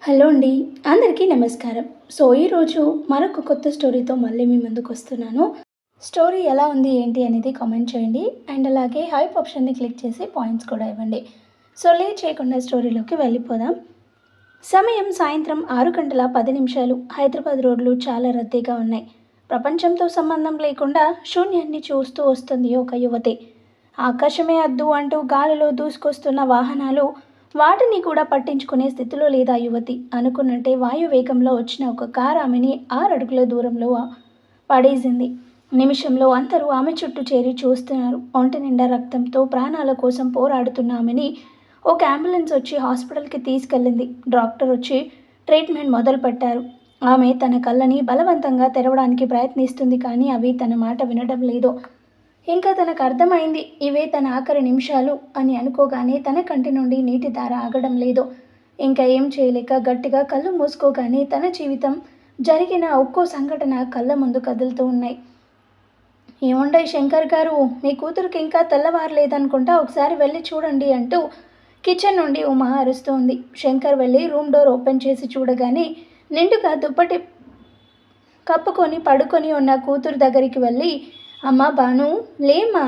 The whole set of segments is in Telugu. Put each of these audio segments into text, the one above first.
హలో అండి. అందరికీ నమస్కారం. ఈరోజు మరొక కొత్త స్టోరీతో మళ్ళీ మీ ముందుకు వస్తున్నాను. స్టోరీ ఎలా ఉంది ఏంటి అనేది కామెంట్ చేయండి. అండ్ అలాగే హైప్ ఆప్షన్‌ని క్లిక్ చేసి పాయింట్స్ కూడా ఇవ్వండి. లేట్ చేయకుండా స్టోరీలోకి వెళ్ళిపోదాం. సమయం సాయంత్రం 6:10 హైదరాబాద్ రోడ్లు చాలా రద్దీగా ఉన్నాయి. ప్రపంచంతో సంబంధం లేకుండా శూన్యాన్ని చూస్తూ వస్తుంది ఒక యువతి. ఆకాశమే అద్దు అంటూ గాలిలో దూసుకొస్తున్న వాహనాలు వాటిని కూడా పట్టించుకునే స్థితిలో లేదా యువతి. అనుకున్నట్టే వాయువేగంలో వచ్చిన ఒక కారు ఆమెని 6 అడుగుల దూరంలో పడేసింది. నిమిషంలో అందరూ ఆమె చుట్టూ చేరి చూస్తున్నారు. ఒంటి నిండా రక్తంతో ప్రాణాల కోసం పోరాడుతున్న ఆమెని ఒక అంబులెన్స్ వచ్చి హాస్పిటల్కి తీసుకెళ్ళింది. డాక్టర్ వచ్చి ట్రీట్మెంట్ మొదలుపెట్టారు. ఆమె తన కళ్ళని బలవంతంగా తెరవడానికి ప్రయత్నిస్తుంది, కానీ అవి తన మాట వినడం లేదు. ఇంకా తనకు అర్థమైంది ఇవే తన ఆఖరి నిమిషాలు అని. అనుకోగానే తన కంటి నుండి నీటి ధార ఆగడం లేదు. ఇంకా ఏం చేయలేక గట్టిగా కళ్ళు మూసుకోగానే తన జీవితం జరిగిన ఒక్కో సంఘటన కళ్ళ ముందు కదులుతూ ఉన్నాయి. ఏముండయి శంకర్ గారు, మీ కూతురికి ఇంకా తెల్లవారలేదనుకుంటా, ఒకసారి వెళ్ళి చూడండి అంటూ కిచెన్ నుండి ఉమా అరుస్తోంది. శంకర్ వెళ్ళి రూమ్ డోర్ ఓపెన్ చేసి చూడగానే నిండుగా దుప్పటి కప్పుకొని పడుకొని ఉన్న కూతురు దగ్గరికి వెళ్ళి, అమ్మ బాను, లేమ్మా,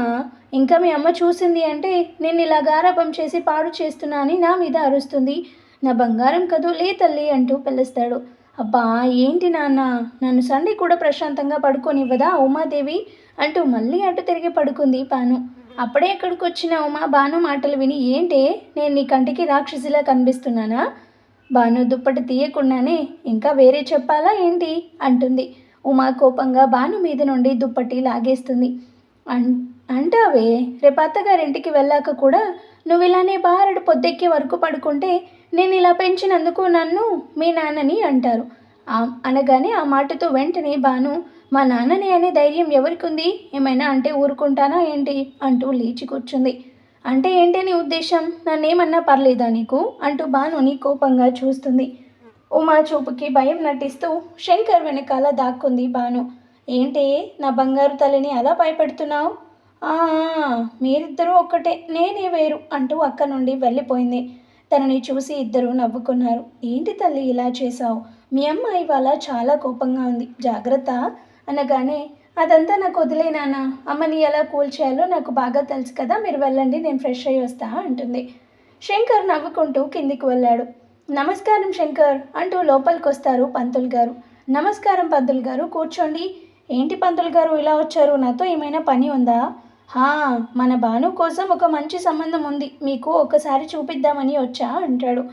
ఇంకా మీ అమ్మ చూసింది అంటే నేను ఇలా గారాబం చేసి పాడు చేస్తున్నా అని నా మీద అరుస్తుంది. నా బంగారం కదూ, లే తల్లి అంటూ పిలుస్తాడు. అబ్బా ఏంటి నాన్న, నన్ను సండే కూడా ప్రశాంతంగా పడుకోనివ్వదా ఉమాదేవి అంటూ మళ్ళీ అటు తిరిగి పడుకుంది బాను. అప్పుడే ఎక్కడికి వచ్చిన ఉమా బాను మాటలు విని, ఏంటే నేను నీ కంటికి రాక్షసిలా కనిపిస్తున్నానా? బాను దుప్పటి తీయకుండానే, ఇంకా వేరే చెప్పాలా ఏంటి అంటుంది. ఉమా కోపంగా బాను మీద నుండి దుప్పటి లాగేస్తుంది. అంటావే, రేపు అత్తగారింటికి వెళ్ళాక కూడా నువ్వు ఇలానే బారెడు పొద్దెక్కే వరకు పడుకుంటే నేను ఇలా పెంచినందుకు నన్ను మీ నాన్నని అంటారు అనగానే ఆ మాటతో వెంటనే బాను, మా నాన్నని అనే ధైర్యం ఎవరికుంది, ఏమైనా అంటే ఊరుకుంటానా ఏంటి అంటూ లేచి కూర్చుంది. అంటే ఏంటి నీ ఉద్దేశం, నన్నేమన్నా పర్లేదా నీకు అంటూ బానుని కోపంగా చూస్తుంది. ఉమా చూపుకి భయం నటిస్తూ శంకర్ వెనకాల దాక్కుంది బాను. ఏంటి నా బంగారు తల్లిని అలా భయపెడుతున్నావు? మీరిద్దరూ ఒక్కటే, నేనే వేరు అంటూ అక్క నుండి వెళ్ళిపోయింది. తనని చూసి ఇద్దరూ నవ్వుకున్నారు. ఏంటి తల్లి ఇలా చేశావు? మీ అమ్మ ఇవాళ చాలా కోపంగా ఉంది, జాగ్రత్త అనగానే, అదంతా నాకు వదిలేనానా, అమ్మని ఎలా కూల్ చేయాలో నాకు బాగా తెలుసు కదా, మీరు వెళ్ళండి, నేను ఫ్రెష్ అయ్యి వస్తా అంటుంది. శంకర్ నవ్వుకుంటూ కిందికి వెళ్ళాడు. నమస్కారం శంకర్ అంటూ లోపలికి వస్తారు పంతులు గారు. నమస్కారం పంతులు గారు, కూర్చోండి. ఏంటి పంతులు గారు ఇలా వచ్చారు, నాతో ఏమైనా పని ఉందా? మన భాను కోసం ఒక మంచి సంబంధం ఉంది, మీకు ఒకసారి చూపిద్దామని వచ్చా అంటాడు.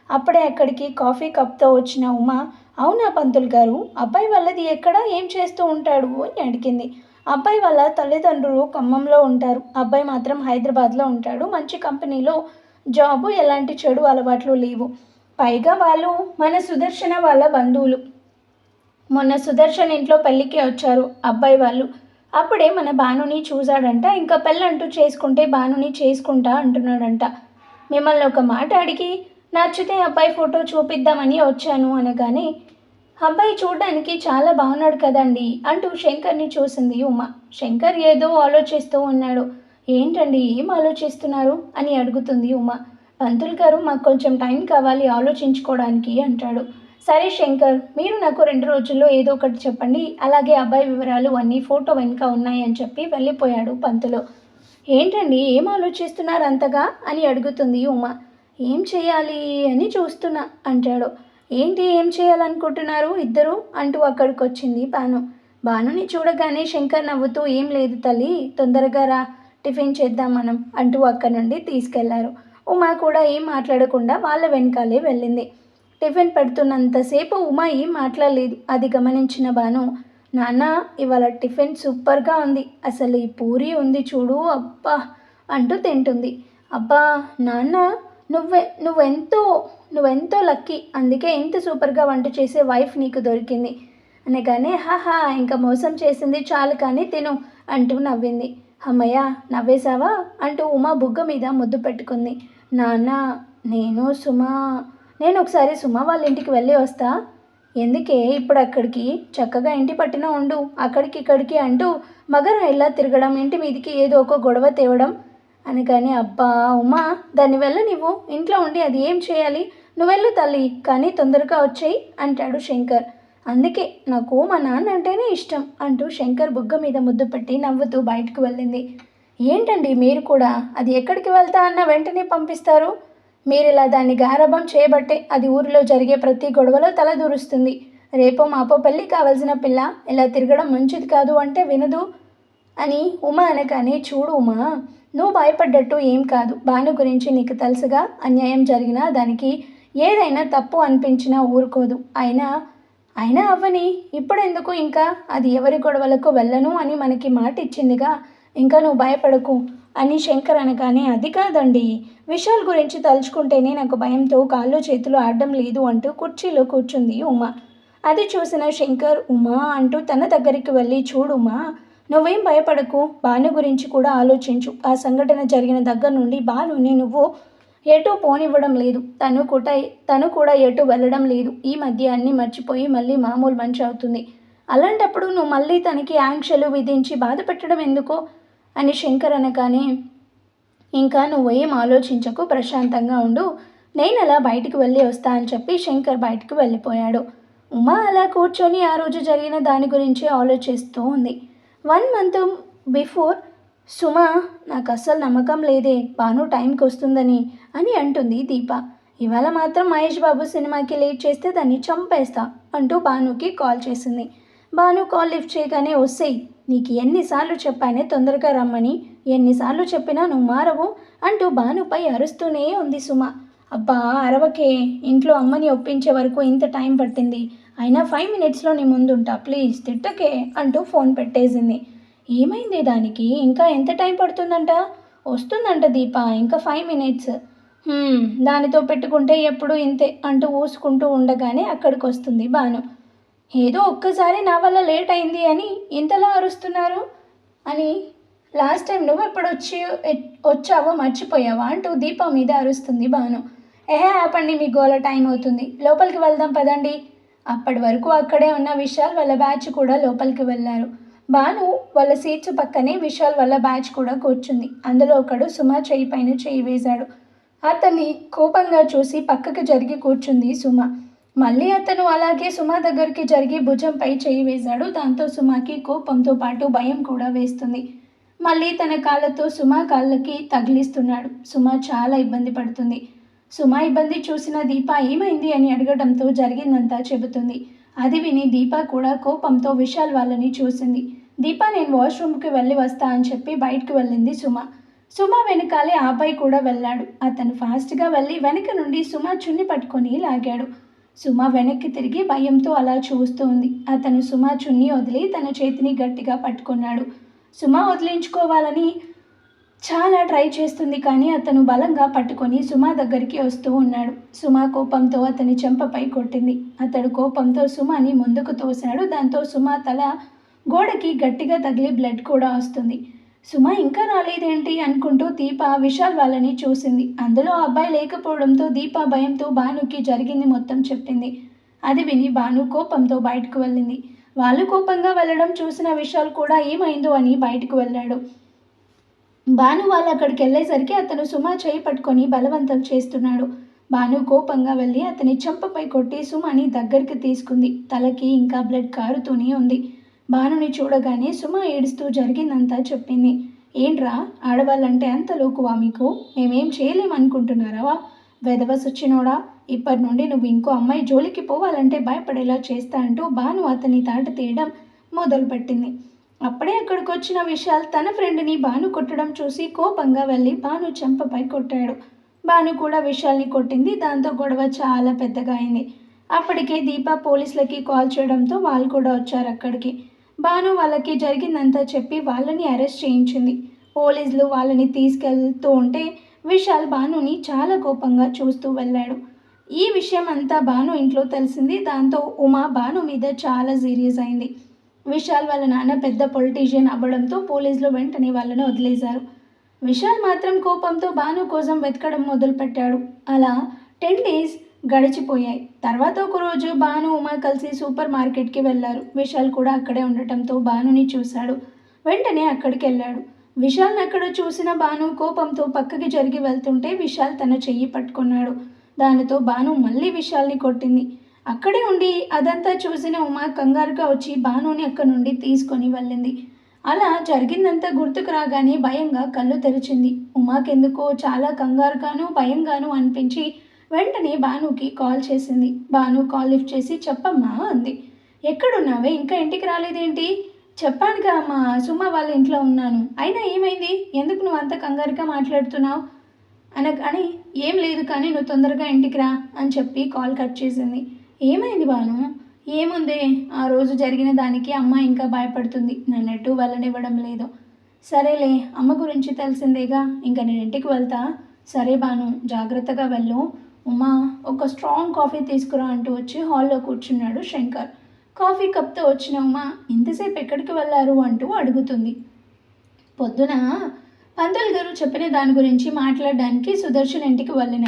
అప్పుడే అక్కడికి కాఫీ కప్తో వచ్చిన ఉమా, అవునా పంతులు గారు, అబ్బాయి వాళ్ళది ఎక్కడ, ఏం చేస్తూ ఉంటాడు అని అడిగింది. అబ్బాయి వాళ్ళ తల్లిదండ్రులు ఖమ్మంలో ఉంటారు, అబ్బాయి మాత్రం హైదరాబాద్లో ఉంటాడు. మంచి కంపెనీలో జాబు, ఎలాంటి చెడు అలవాట్లు లేవు. పైగా వాళ్ళు మన సుదర్శన వాళ్ళ బంధువులు. మొన్న సుదర్శన్ ఇంట్లో పెళ్ళికి వచ్చారు అబ్బాయి వాళ్ళు. అప్పుడే మన భానుని చూశాడంట. ఇంకా పెళ్ళంటూ చేసుకుంటే భానుని చేసుకుంటా అంటున్నాడంట. మిమ్మల్ని ఒక మాట అడిగి నచ్చితే అబ్బాయి ఫోటో చూపిద్దామని వచ్చాను అనగానే, అబ్బాయి చూడడానికి చాలా బాగున్నాడు కదండి అంటూ శంకర్ని చూసింది ఉమా. శంకర్ ఏదో ఆలోచిస్తూ ఉన్నాడు. ఏంటండి, ఏం ఆలోచిస్తున్నారు అని అడుగుతుంది ఉమా. పంతులు గారు, మాకు కొంచెం టైం కావాలి ఆలోచించుకోవడానికి అంటాడు. సరే శంకర్, మీరు నాకు 2 రోజుల్లో ఏదో ఒకటి చెప్పండి, అలాగే అబ్బాయి వివరాలు అన్నీ ఫోటో వెనుక ఉన్నాయని చెప్పి వెళ్ళిపోయాడు పంతులు. ఏంటండి, ఏం ఆలోచిస్తున్నారు అంతగా అని అడుగుతుంది ఉమా. ఏం చేయాలి అని చూస్తున్నా అంటాడు. ఏంటి, ఏం చేయాలనుకుంటున్నారు ఇద్దరు అంటూ అక్కడికి వచ్చింది బాను. బానుని చూడగానే శంకర్ నవ్వుతూ, ఏం లేదు తల్లి, తొందరగా రా, టిఫిన్ చేద్దాం మనం అంటూ అక్కడి నుండి తీసుకెళ్లారు. ఉమా కూడా ఏం మాట్లాడకుండా వాళ్ళ వెనకాలే వెళ్ళింది. టిఫిన్ పెడుతున్నంతసేపు ఉమా ఏం మాట్లాడలేదు. అది గమనించిన బాను, నాన్న, ఇవాళ టిఫిన్ సూపర్గా ఉంది, అసలు ఈ పూరి ఉంది చూడు, అబ్బా అంటూ తింటుంది. అబ్బా నాన్న, నువ్వెంతో లక్కీ, అందుకే ఇంత సూపర్గా వంట చేసే వైఫ్ నీకు దొరికింది అనగానే, ఇంకా మోసం చేసింది చాలు కానీ తిను అంటూ నవ్వింది. అమ్మయ్య, నవ్వేశావా అంటూ ఉమా బుగ్గ మీద ముద్దు పెట్టుకుంది. నాన్న, నేను ఒకసారి సుమ వాళ్ళ ఇంటికి వెళ్ళి వస్తా. ఎందుకే ఇప్పుడు అక్కడికి, చక్కగా ఇంటి పట్టిన ఉండు, అక్కడికి ఇక్కడికి అంటూ మగరాయిలా తిరగడం, ఇంటి మీదికి ఏదో ఒక గొడవ తేవడం అనగానే, అబ్బా ఉమా, దాన్ని వెళ్ళ నువ్వు ఇంట్లో ఉండి అది ఏం చేయాలి, నువ్వెళ్ళు తల్లి, కానీ తొందరగా వచ్చేయి అంటాడు శంకర్. అందుకే నాకు మా నాన్న అంటేనే ఇష్టం అంటూ శంకర్ బుగ్గ మీద ముద్దు పెట్టి నవ్వుతూ బయటకు వెళ్ళింది. ఏంటండి మీరు కూడా, అది ఎక్కడికి వెళ్తా అన్న వెంటనే పంపిస్తారు? మీరిలా దాన్ని గారాబం చేయబట్టే అది ఊరిలో జరిగే ప్రతి గొడవలో తలదూరుస్తుంది. రేపో మాపో పెళ్ళి కావాల్సిన పిల్ల ఇలా తిరగడం మంచిది కాదు అంటే వినదు అని ఉమా అనగానే, చూడు ఉమా, నువ్వు భయపడ్డట్టు ఏం కాదు. భాను గురించి నీకు తెలుసుగా, అన్యాయం జరిగినా దానికి ఏదైనా తప్పు అనిపించినా ఊరుకోదు. అయినా అయినా అవ్వని, ఇప్పుడెందుకు ఇంకా, అది ఎవరి గొడవలకు వెళ్ళను అని మనకి మాట ఇచ్చిందిగా, ఇంకా నువ్వు భయపడకు అని శంకర్ అనగానే, అది కాదండి, విశాల్ గురించి తలుచుకుంటేనే నాకు భయంతో కాళ్ళు చేతులు ఆడడం లేదు అంటూ కుర్చీలో కూర్చుంది ఉమా. అది చూసిన శంకర్ ఉమా అంటూ తన దగ్గరికి వెళ్ళి, చూడు ఉమా, నువ్వేం భయపడకు, భాను గురించి కూడా ఆలోచించు. ఆ సంఘటన జరిగిన దగ్గర నుండి భానుని నువ్వు ఎటూ పోనివ్వడం లేదు, తను కూడా ఎటూ వెళ్ళడం లేదు. ఈ మధ్య అన్నీ మర్చిపోయి మళ్ళీ మామూలు మనిషి అవుతుంది. అలాంటప్పుడు నువ్వు మళ్ళీ తనకి ఆంక్షలు విధించి బాధ పెట్టడం ఎందుకు అని శంకర్ అనగానే, ఇంకా నువ్వేం ఆలోచించకు, ప్రశాంతంగా ఉండు, నేను అలా బయటికి వెళ్ళి వస్తా అని చెప్పి శంకర్ బయటికి వెళ్ళిపోయాడు. ఉమా అలా కూర్చొని ఆ రోజు జరిగిన దాని గురించి ఆలోచిస్తూ ఉంది. 1 month బిఫోర్ సుమా, నాకు అస్సలు నమ్మకం లేదే భాను టైంకి వస్తుందని అని అంటుంది దీప. ఇవాళ మాత్రం మహేష్ బాబు సినిమాకి లేట్ చేస్తే దాన్ని చంపేస్తా అంటూ భానుకి కాల్ చేసింది. భాను కాల్ లిఫ్ట్ చేయగానే, వస్తాయి, నీకు ఎన్నిసార్లు చెప్పానే తొందరగా రమ్మని, ఎన్నిసార్లు చెప్పినా నువ్వు మారవు అంటూ భానుపై అరుస్తూనే ఉంది సుమ. అబ్బా అరవకే, ఇంట్లో అమ్మని ఒప్పించే వరకు ఇంత టైం పట్టింది, అయినా 5 minutesలో నీ ముందుంటా, ప్లీజ్ తిట్టకే అంటూ ఫోన్ పెట్టేసింది. ఏమైంది దానికి, ఇంకా ఎంత టైం పడుతుందంట? వస్తుందంట దీప, ఇంకా 5 minutes. దానితో పెట్టుకుంటే ఎప్పుడు ఇంతే అంటూ ఊసుకుంటూ ఉండగానే అక్కడికి వస్తుంది భాను. ఏదో ఒక్కసారి నా వల్ల లేట్ అయింది అని ఇంతలా అరుస్తున్నారు అని, లాస్ట్ టైం నువ్వు ఎప్పుడు వచ్చావో మర్చిపోయావా అంటూ దీప మీద అరుస్తుంది భాను. ఆపండి మీ గోల, టైం అవుతుంది, లోపలికి వెళ్దాం పదండి. అప్పటి వరకు అక్కడే ఉన్న విశాల్ వాళ్ళ బ్యాచ్ కూడా లోపలికి వెళ్ళారు. భాను వాళ్ళ సీట్స్ పక్కనే విశాల్ వాళ్ళ బ్యాచ్ కూడా కూర్చుంది. అందులో ఒకడు సుమ చేయి పైన చేయి వేశాడు. అతన్ని కోపంగా చూసి పక్కకి జరిగి కూర్చుంది సుమ. మళ్ళీ అతను అలాగే సుమ దగ్గరికి జరిగి భుజంపై చేయి వేశాడు. దాంతో సుమకి కోపంతో పాటు భయం కూడా వేస్తుంది. మళ్ళీ తన కాళ్ళతో సుమ కాళ్ళకి తగిలిస్తున్నాడు. సుమ చాలా ఇబ్బంది పడుతుంది. సుమ ఇబ్బంది చూసిన దీప ఏమైంది అని అడగడంతో జరిగిందంతా చెబుతుంది. అది విని దీప కూడా కోపంతో విశాల్ వాళ్ళని చూసింది. దీప, నేను వాష్రూమ్కి వెళ్ళి వస్తా అని చెప్పి బయటకు వెళ్ళింది సుమ. సుమ వెనకాలే ఆ అబ్బాయి కూడా వెళ్ళాడు. అతను ఫాస్ట్గా వెళ్ళి వెనక నుండి సుమ చున్ని పట్టుకొని లాగాడు. సుమ వెనక్కి తిరిగి భయంతో అలా చూస్తూ ఉంది. అతను సుమ చున్ని వదిలి తన చేతిని గట్టిగా పట్టుకున్నాడు. సుమ వదిలించుకోవాలని చాలా ట్రై చేస్తుంది, కానీ అతను బలంగా పట్టుకొని సుమ దగ్గరికి వస్తూ ఉన్నాడు. సుమ కోపంతో అతని చెంపపై కొట్టింది. అతడు కోపంతో సుమని ముందుకు తోశాడు. దాంతో సుమ తల గోడకి గట్టిగా తగిలి బ్లడ్ కూడా వస్తుంది. సుమ ఇంకా రాలేదేంటి అనుకుంటూ దీప విశాల్ వాళ్ళని చూసింది. అందులో అబ్బాయి లేకపోవడంతో దీప భయంతో భానుకి జరిగింది మొత్తం చెప్పింది. అది విని భాను కోపంతో బయటకు వెళ్ళింది. వాళ్ళు కోపంగా వెళ్ళడం చూసిన విశాల్ కూడా ఏమైందో అని బయటకు వెళ్ళాడు. భాను వాళ్ళు అక్కడికి వెళ్ళేసరికి అతను సుమ చేయి పట్టుకొని బలవంతం చేస్తున్నాడు. భాను కోపంగా వెళ్ళి అతని చెంపపై కొట్టి సుమని దగ్గరికి తీసుకుంది. తలకి ఇంకా బ్లడ్ కారుతూనే ఉంది. భానుని చూడగానే సుమ ఏడుస్తూ జరిగిందంతా చెప్పింది. ఏంట్రా, ఆడవాళ్ళంటే అంత లోకువా మీకు? మేమేం చేయలేమనుకుంటున్నారా? వెధవసొచ్చినోడా, ఇప్పటి నుండి నువ్వు ఇంకో అమ్మాయి జోలికి పోవాలంటే భయపడేలా చేస్తా అంటూ భాను అతని తాట తీయడం మొదలుపెట్టింది. అప్పుడే అక్కడికి వచ్చిన విశాల్ తన ఫ్రెండ్ని భాను కొట్టడం చూసి కోపంగా వెళ్ళి భాను చెంపపై కొట్టాడు. భాను కూడా విశాల్ని కొట్టింది. దాంతో గొడవ చాలా పెద్దగా అయింది. అప్పటికే దీప పోలీసులకి కాల్ చేయడంతో వాళ్ళు కూడా వచ్చారు అక్కడికి. భాను వాళ్ళకి జరిగిందంతా చెప్పి వాళ్ళని అరెస్ట్ చేయించింది. పోలీసులు వాళ్ళని తీసుకెళ్తూ ఉంటే విశాల్ భానుని చాలా కోపంగా చూస్తూ వెళ్ళాడు. ఈ విషయం అంతా భాను ఇంట్లో తెలిసింది. దాంతో ఉమా భాను మీద చాలా సీరియస్ అయింది. విశాల్ వాళ్ళ నాన్న పెద్ద పొలిటీషియన్ అవ్వడంతో పోలీసులు వెంటనే వాళ్ళను వదిలేశారు. విశాల్ మాత్రం కోపంతో భాను కోసం వెతకడం మొదలుపెట్టాడు. అలా 10 days గడిచిపోయాయి. తర్వాత ఒకరోజు భాను ఉమా కలిసి సూపర్ మార్కెట్కి వెళ్ళారు. విశాల్ కూడా అక్కడే ఉండటంతో భానుని చూశాడు. వెంటనే అక్కడికి వెళ్ళాడు. విశాల్ని అక్కడ చూసిన భాను కోపంతో పక్కకి జరిగి వెళ్తుంటే విశాల్ తన చెయ్యి పట్టుకున్నాడు. దానితో భాను మళ్ళీ విశాల్ని కొట్టింది. అక్కడే ఉండి అదంతా చూసిన ఉమా కంగారుగా వచ్చి భానుని అక్కడి నుండి తీసుకొని వెళ్ళింది. అలా జరిగిందంతా గుర్తుకు రాగానే భయంగా కళ్ళు తెరిచింది. ఉమాకెందుకో చాలా కంగారుగాను భయంగాను అనిపించి వెంటనే భానుకి కాల్ చేసింది. భాను కాల్ లిఫ్ట్ చేసి చెప్పమ్మా అంది. ఎక్కడున్నావే, ఇంకా ఇంటికి రాలేదేంటి? చెప్పానుగా అమ్మా, సుమ వాళ్ళ ఇంట్లో ఉన్నాను. అయినా ఏమైంది, ఎందుకు నువ్వు అంత కంగారుగా మాట్లాడుతున్నావు అనగానే ఏం లేదు కానీ నువ్వు తొందరగా ఇంటికి రా అని చెప్పి కాల్ కట్ చేసింది. ఏమైంది భాను? ఏముందే, ఆ రోజు జరిగిన దానికి అమ్మ ఇంకా భయపడుతుంది, నన్నెట్టు వెళ్ళనివ్వడం లేదు. సరేలే, అమ్మ గురించి తెలిసిందేగా, ఇంకా నేను ఇంటికి వెళ్తా. సరే భాను, జాగ్రత్తగా వెళ్ళు. ఉమా, ఒక స్ట్రాంగ్ కాఫీ తీసుకురా అంటూ వచ్చి హాల్లో కూర్చున్నాడు శంకర్. కాఫీ కప్తో వచ్చిన ఉమా ఇంతసేపు ఎక్కడికి వెళ్ళారు అంటూ అడుగుతుంది. పొద్దున పంతులు గారు చెప్పిన దాని గురించి మాట్లాడడానికి సుదర్శన్ ఇంటికి వెళ్ళిన.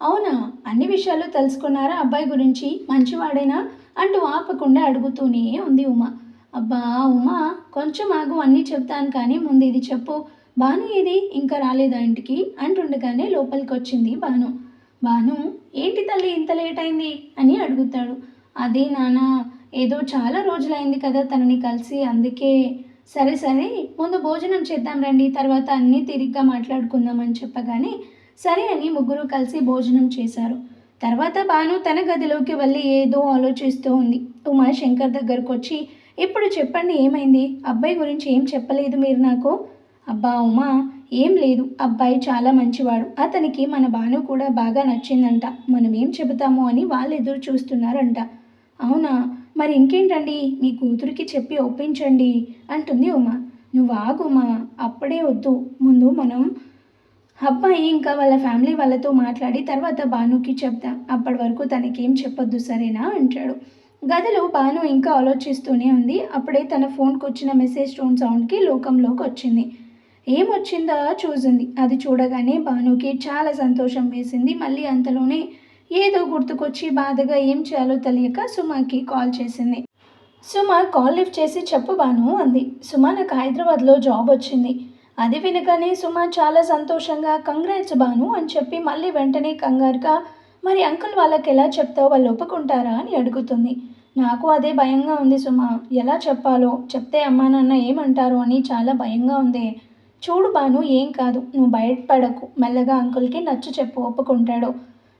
అవునా, అన్ని విషయాలు తెలుసుకున్నారా అబ్బాయి గురించి, మంచివాడేనా అంటూ ఆపకుండా అడుగుతూనే ఉంది ఉమా. అబ్బా ఉమా, కొంచెం ఆగు, అన్నీ చెప్తాను కానీ ముందు ఇది చెప్పు. భాను ఏది, ఇంకా రాలేదా ఇంటికి అంటుండగానే లోపలికి వచ్చింది భాను. భాను, ఏంటి తల్లి ఇంత లేట్ అయింది అని అడుగుతాడు. అదే నాన్న, ఏదో చాలా రోజులైంది కదా తనని కలిసి, అందుకే. సరే సరే, ముందు భోజనం చేద్దాం రండి, తర్వాత అన్నీ తిరిగ్గా మాట్లాడుకుందామని చెప్పగానే సరే అని ముగ్గురు కలిసి భోజనం చేశారు. తర్వాత భాను తన గదిలోకి వెళ్ళి ఏదో ఆలోచిస్తూ ఉంది. ఉమా శంకర్ దగ్గరకు వచ్చి ఇప్పుడు చెప్పండి ఏమైంది, అబ్బాయి గురించి ఏం చెప్పలేదు మీరు నాకు. అబ్బా ఉమా, ఏం లేదు, అబ్బాయి చాలా మంచివాడు, అతనికి మన భాను కూడా బాగా నచ్చిందంట, మనం ఏం చెబుతామో అని వాళ్ళు ఎదురు చూస్తున్నారంట. అవునా, మరి ఇంకేంటండి, మీ కూతురికి చెప్పి ఒప్పించండి అంటుంది ఉమా. నువ్వు ఆగుమా, అప్పుడే వద్దు, ముందు మనం అబ్బాయి ఇంకా వాళ్ళ ఫ్యామిలీ వాళ్ళతో మాట్లాడి తర్వాత భానుకి చెప్తాం, అప్పటి వరకు తనకేం చెప్పొద్దు సరేనా అంటాడు. గదిలో భాను ఇంకా ఆలోచిస్తూనే ఉంది. అప్పుడే తన ఫోన్కి వచ్చిన మెసేజ్ టోన్ సౌండ్కి లోకంలోకి వచ్చింది. ఏమొచ్చిందా చూసింది. అది చూడగానే భానుకి చాలా సంతోషం వేసింది. మళ్ళీ అంతలోనే ఏదో గుర్తుకొచ్చి బాధగా ఏం చేయాలో తెలియక సుమాకి కాల్ చేసింది. సుమ కాల్ లిఫ్ట్ చేసి చెప్పు భాను అంది. సుమ, నాకు హైదరాబాద్లో జాబ్ వచ్చింది. అది వినగానే సుమ చాలా సంతోషంగా కంగ్రాట్స్ భాను అని చెప్పి మళ్ళీ వెంటనే కంగారుగా మరి అంకుల్ వాళ్ళకి ఎలా చెప్తావు, వాళ్ళు ఒప్పుకుంటారా అని అడుగుతుంది. నాకు అదే భయంగా ఉంది సుమ, ఎలా చెప్పాలో, చెప్తే అమ్మా నాన్న ఏమంటారు అని చాలా భయంగా ఉంది. చూడు భాను, ఏం కాదు, నువ్వు బయటపడకు, మెల్లగా అంకుల్కి నచ్చ చెప్పు, ఒప్పుకుంటాడు.